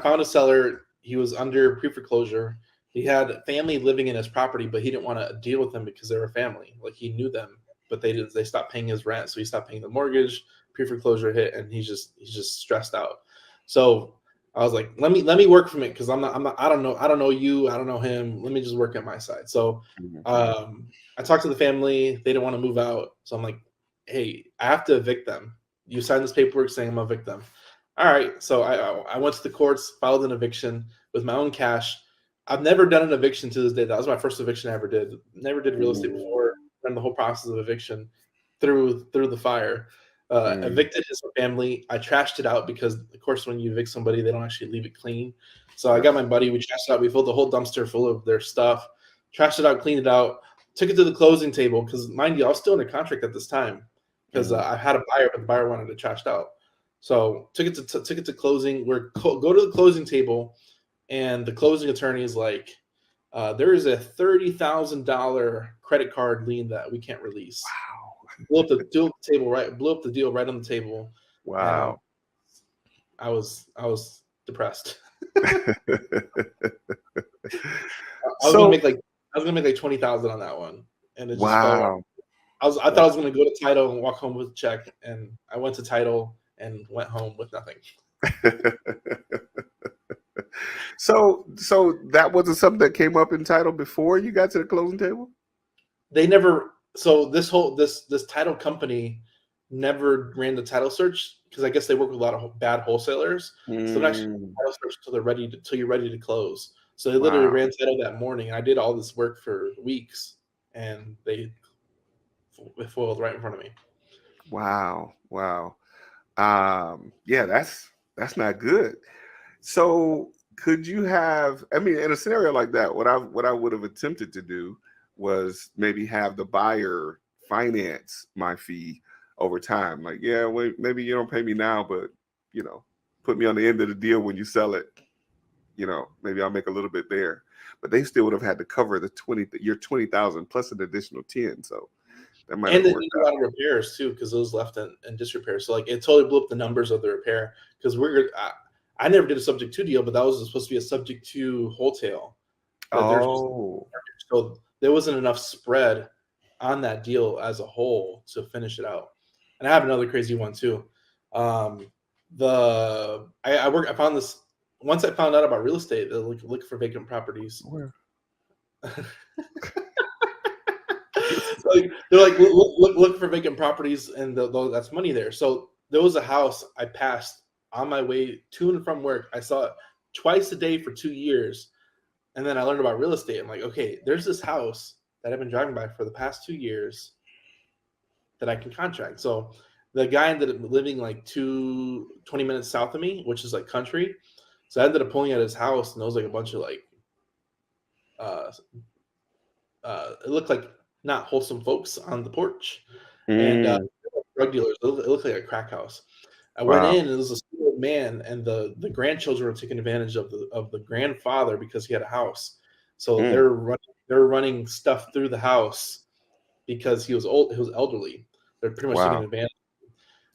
found a seller. He was under pre-foreclosure. He had family living in his property, but he didn't want to deal with them because they were family. Like he knew them, but they stopped paying his rent, so he stopped paying the mortgage. Pre-foreclosure hit, and he's just stressed out. So I was like, let me work from it because I don't know you, I don't know him. Let me just work at my side. So I talked to the family. They didn't want to move out, so I'm like, hey, I have to evict them. You signed this paperwork saying I'm gonna evict them. All right. So I went to the courts, filed an eviction with my own cash. I've never done an eviction to this day. That was my first eviction I ever did. Never did real estate before. Done the whole process of eviction through the fire. Evicted his family. I trashed it out because, of course, when you evict somebody, they don't actually leave it clean. So I got my buddy. We trashed it out. We filled the whole dumpster full of their stuff. Trashed it out, cleaned it out. Took it to the closing table because, mind you, I was still under contract at this time because I had a buyer, but the buyer wanted it trashed out. So took it to closing. Go to the closing table, and the closing attorney is like, there is a $30,000 credit card lien that we can't release. Wow. Blew up the deal right on the table. Wow. And, I was depressed. I was gonna make like 20,000 on that one, and it just fell. I thought I was gonna go to title and walk home with a check, and I went to title and went home with nothing. So that wasn't something that came up in title before you got to the closing table? They never. So this title company never ran the title search because I guess they work with a lot of bad wholesalers. So they actually title search till you're ready to close. So they literally ran title that morning. I did all this work for weeks, and they foiled right in front of me. Wow. Yeah, that's not good. So could you have, I mean, in a scenario like that, what I would have attempted to do was maybe have the buyer finance my fee over time. Like, yeah, wait, maybe you don't pay me now, but put me on the end of the deal when you sell it. Maybe I'll make a little bit there. But they still would have had to cover your 20,000 plus an additional 10. So that might have worked out. And they did a lot of repairs too, because it was left in disrepair. So like it totally blew up the numbers of the repair because I never did a subject to deal, but that was supposed to be a subject to wholesale. So there wasn't enough spread on that deal as a whole to finish it out. And I have another crazy one too. I found this once I found out about real estate. They look for vacant properties. Where? Like they're like look for vacant properties, and that's money there. So there was a house I passed on my way to and from work. I saw it twice a day for 2 years. And then I learned about real estate. I'm like, okay, there's this house that I've been driving by for the past 2 years that I can contract. So the guy ended up living like 20 minutes south of me, which is like country. So I ended up pulling at his house, and there was like a bunch of like, it looked like not wholesome folks on the porch. And drug dealers. It looked like a crack house. I went in, and there was a single man, and the grandchildren were taking advantage of the grandfather because he had a house. So they're running stuff through the house because he was old. He was elderly. They're pretty much taking advantage.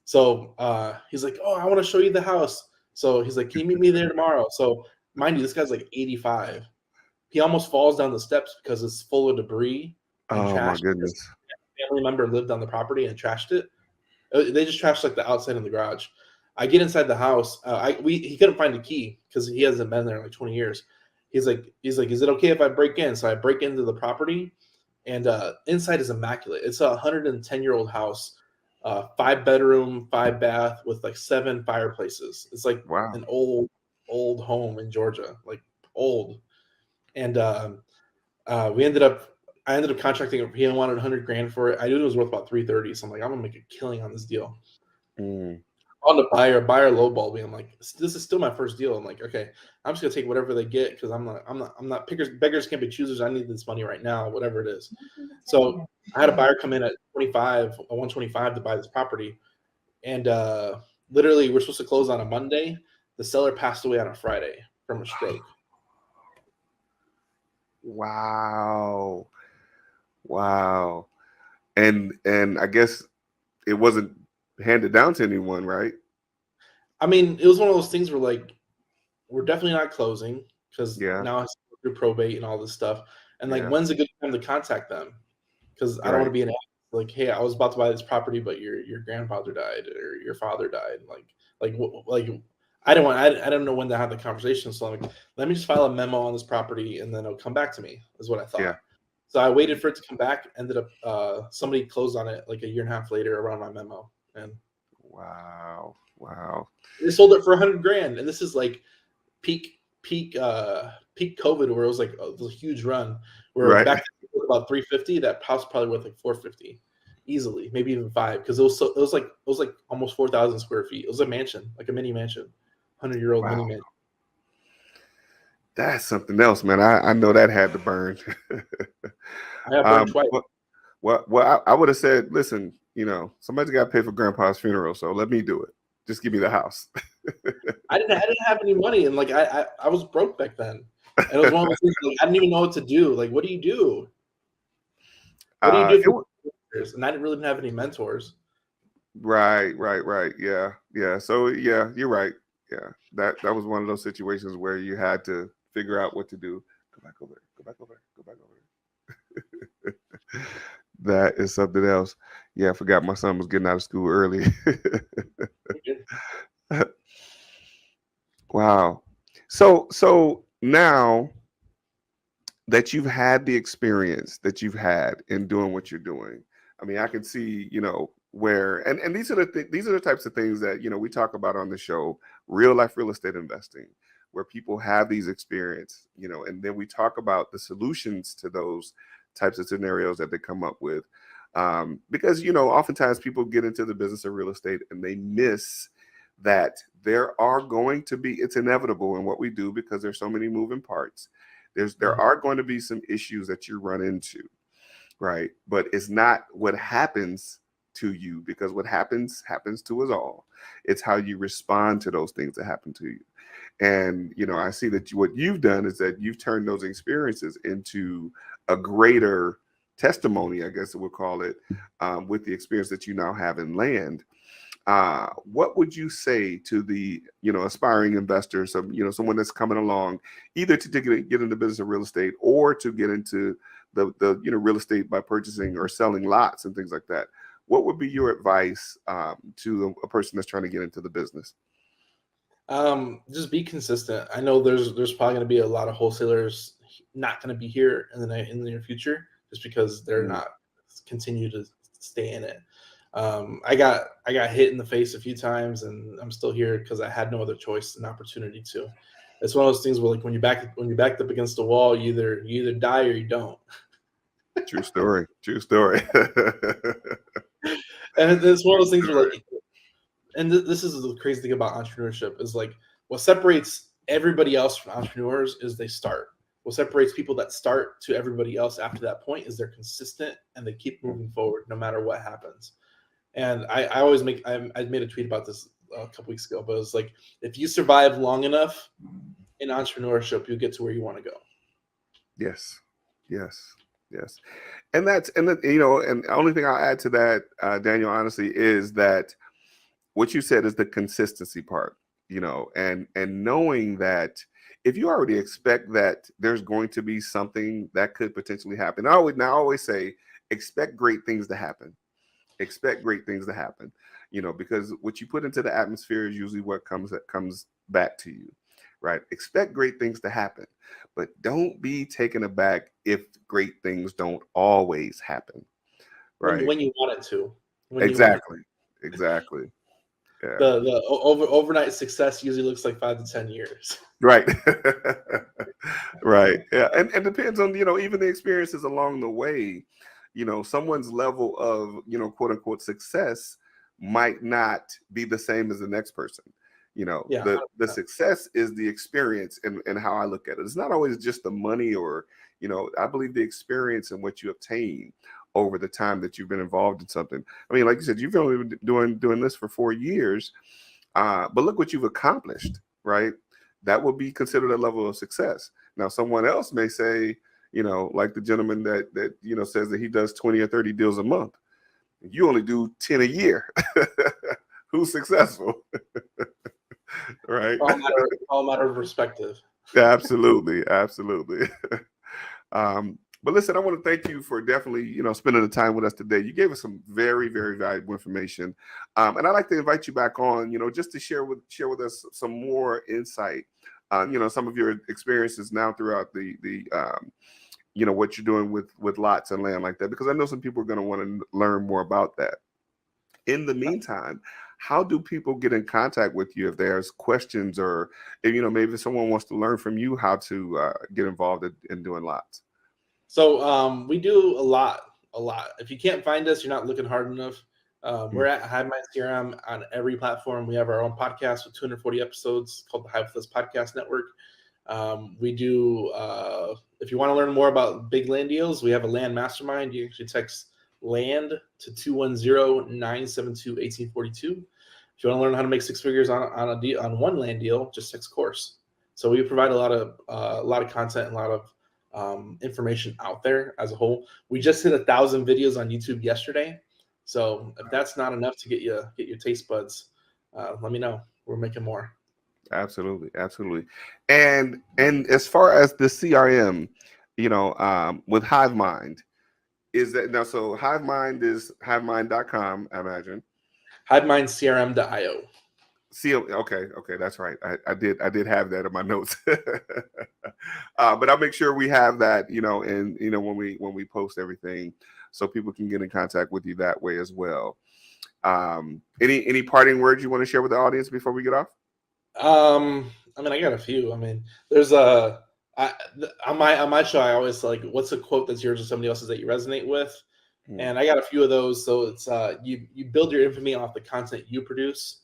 So he's like, "Oh, I want to show you the house." So he's like, "Can you meet me there tomorrow?" So mind you, this guy's like 85. He almost falls down the steps because it's full of debris and trash. My goodness! A family member lived on the property and trashed it. They just trashed like the outside of the garage. I get inside the house. He couldn't find a key because he hasn't been there in like 20 years. He's like, is it okay if I break in? So I break into the property, and inside is immaculate. It's a 110-year-old house, 5-bedroom, 5-bath with like 7 fireplaces. It's like an old home in Georgia, like old. And I ended up contracting it. He wanted $100,000 for it. I knew it was worth about $330. So I'm like, I'm gonna make a killing on this deal. on the buyer lowball me. I'm like, this is still my first deal. I'm like, okay, I'm just gonna take whatever they get because I'm not beggars can't be choosers. I need this money right now, whatever it is. So I had a buyer come in at 125 to buy this property, and literally we're supposed to close on a Monday. The seller passed away on a Friday from a stroke. Wow. And I guess it wasn't handed down to anyone, right? I mean, it was one of those things where like we're definitely not closing because now I have to go through probate and all this stuff. And like, when's a good time to contact them? Because I don't want to be an like, hey, I was about to buy this property, but your grandfather died or your father died. Like I don't know when to have the conversation. So I'm like, let me just file a memo on this property and then it'll come back to me, is what I thought. So I waited for it to come back. Ended up somebody closed on it like a year and a half later around my memo. And wow. They sold it for $100,000, and this is like peak COVID, where it was like a huge run. Where back then, about 350, that house probably worth like 450, easily, maybe even 5, because it was like almost 4,000 square feet. It was a mansion, like a mini mansion, 100-year-old mini mansion. That's something else, man. I know that had to burn. I have burned twice. Well, I would have said, listen, somebody's got to pay for Grandpa's funeral, so let me do it. Just give me the house. I didn't have any money, and like I was broke back then. And it was one of those things, like, I didn't even know what to do. Like, what do you do? What do you do? And I didn't really have any mentors. Right. Yeah. So yeah, you're right. Yeah, that was one of those situations where you had to figure out what to do. Go back over there. That is something else. Yeah, I forgot my son was getting out of school early. Wow. So now that you've had the experience that you've had in doing what you're doing, I mean, I can see, where, and these are the types of things that, we talk about on the show, real life real estate investing, where people have these experience, and then we talk about the solutions to those types of scenarios that they come up with. Because, oftentimes people get into the business of real estate and they miss that there are going to be, it's inevitable in what we do because there's so many moving parts. There are going to be some issues that you run into, right? But it's not what happens to you, because what happens to us all. It's how you respond to those things that happen to you. And, I see that what you've done is that you've turned those experiences into a greater testimony, I guess we'll call it, with the experience that you now have in land. What would you say to the, aspiring investors, someone that's coming along, either to get into the business of real estate or to get into the real estate by purchasing or selling lots and things like that? What would be your advice to a person that's trying to get into the business? Just be consistent. I know there's probably going to be a lot of wholesalers not going to be here in the near future just because they're not continue to stay in it. I got hit in the face a few times, and I'm still here because I had no other choice and opportunity to. It's one of those things where, like, when you're backed up against the wall, you either die or you don't. True story. And it's one of those things where, like, and this is the crazy thing about entrepreneurship is, like, what separates everybody else from entrepreneurs is they start. What separates people that start to everybody else after that point is they're consistent and they keep moving forward no matter what happens. And I always I made a tweet about this a couple weeks ago, but it was like, if you survive long enough in entrepreneurship, you'll get to where you want to go. Yes. And and the only thing I'll add to that, Daniel, honestly, is that what you said is the consistency part, and knowing that if you already expect that there's going to be something that could potentially happen. I always say, expect great things to happen. Expect great things to happen, because what you put into the atmosphere is usually what comes back to you, right? Expect great things to happen, but don't be taken aback if great things don't always happen, right? When you want it to. Exactly. Yeah. The overnight success usually looks like 5 to 10 years. Right. Right. Yeah. And it depends on, even the experiences along the way. Someone's level of, quote unquote success might not be the same as the next person. You know, Yeah, the 100%. success is the experience, and how I look at it. It's not always just the money, or, you know, I believe the experience and what you obtain over the time that you've been involved in something. I mean, like you said, you've only been doing this for 4 years, but look what you've accomplished, right? That will be considered a level of success. Now, someone else may say, you know, like the gentleman that you know says that he does 20 or 30 deals a month. You only do 10 a year. Who's successful? Right? All matter of perspective. Absolutely, absolutely. But listen, I want to thank you for definitely, you know, spending the time with us today. You gave us some very, very valuable information, and I'd like to invite you back on, you know, just to share with us some more insight, you know, some of your experiences now throughout the you know, what you're doing with lots and land like that, because I know some people are going to want to learn more about that. In the meantime, how do people get in contact with you if there's questions, or if, you know, maybe someone wants to learn from you how to get involved in doing lots? So we do a lot. If you can't find us, you're not looking hard enough. We're at Hivemind CRM on every platform. We have our own podcast with 240 episodes called the Hive With Us Podcast Network. We do, if you want to learn more about big land deals, we have a land mastermind. You actually text land to 210-972-1842. If you want to learn how to make six figures on one land deal, just text course. So we provide a lot of content and a lot of information out there as a whole. We just hit 1,000 videos on YouTube yesterday. So if that's not enough to get your taste buds, let me know. We're making more. Absolutely, absolutely. And as far as the CRM, you know, with Hivemind, is that now? So Hivemind is hivemind.com, I imagine. HivemindCRM.io. Okay, that's right. I did have that in my notes. But I'll make sure we have that, you know, and you know, when we post everything, so people can get in contact with you that way as well. Any parting words you want to share with the audience before we get off? I mean, I got a few. I mean, there's on my show, I always like, what's a quote that's yours or somebody else's that you resonate with? And I got a few of those. So it's you build your infamy off the content you produce,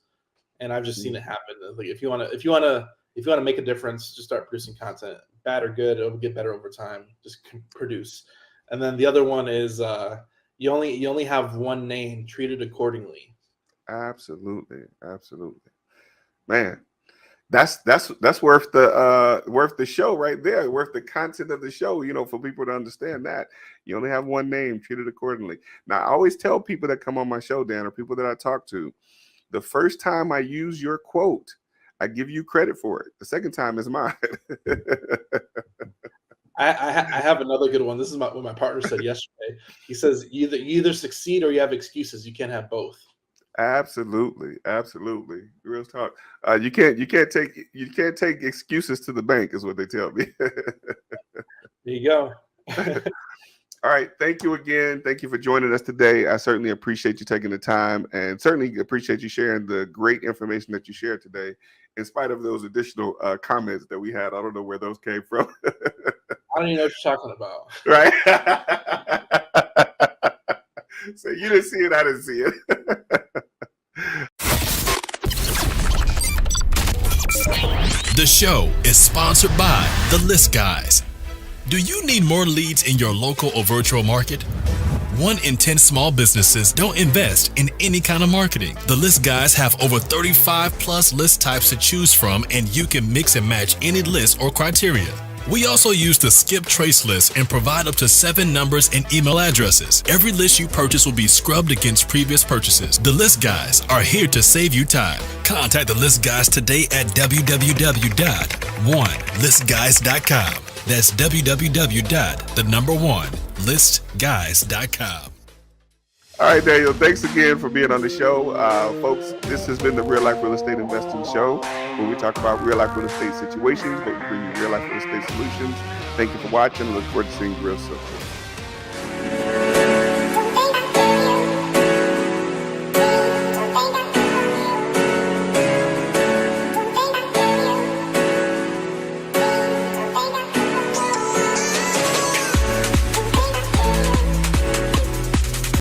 and I've just seen it happen. Like if you want to make a difference, just start producing content, bad or good. It'll get better over time. Just produce. And then the other one is you only have one name. Treat it accordingly. Absolutely, man. That's worth the show right there, worth the content of the show, you know, for people to understand that you only have one name, treat it accordingly. Now, I always tell people that come on my show, Dan, or people that I talk to, the first time I use your quote, I give you credit for it. The second time is mine. I have another good one. This is what my partner said yesterday. He says, you either succeed or you have excuses. You can't have both. Absolutely. Real talk. You can't take excuses to the bank, is what they tell me. There you go. All right. Thank you again. Thank you for joining us today. I certainly appreciate you taking the time, and certainly appreciate you sharing the great information that you shared today, in spite of those additional comments that we had. I don't know where those came from. I don't even know what you're talking about. Right. So you didn't see it. I didn't see it. The show is sponsored by The List Guys. Do you need more leads in your local or virtual market? 1 in 10 small businesses don't invest in any kind of marketing. The List Guys have over 35 plus list types to choose from, and you can mix and match any list or criteria. We also use the skip trace list and provide up to 7 numbers and email addresses. Every list you purchase will be scrubbed against previous purchases. The List Guys are here to save you time. Contact the List Guys today at www.1listguys.com. That's www.1listguys.com. All right, Daniel, thanks again for being on the show. Folks, this has been the Real Life Real Estate Investing Show, where we talk about real life real estate situations, but we bring you real life real estate solutions. Thank you for watching. Look forward to seeing you real soon.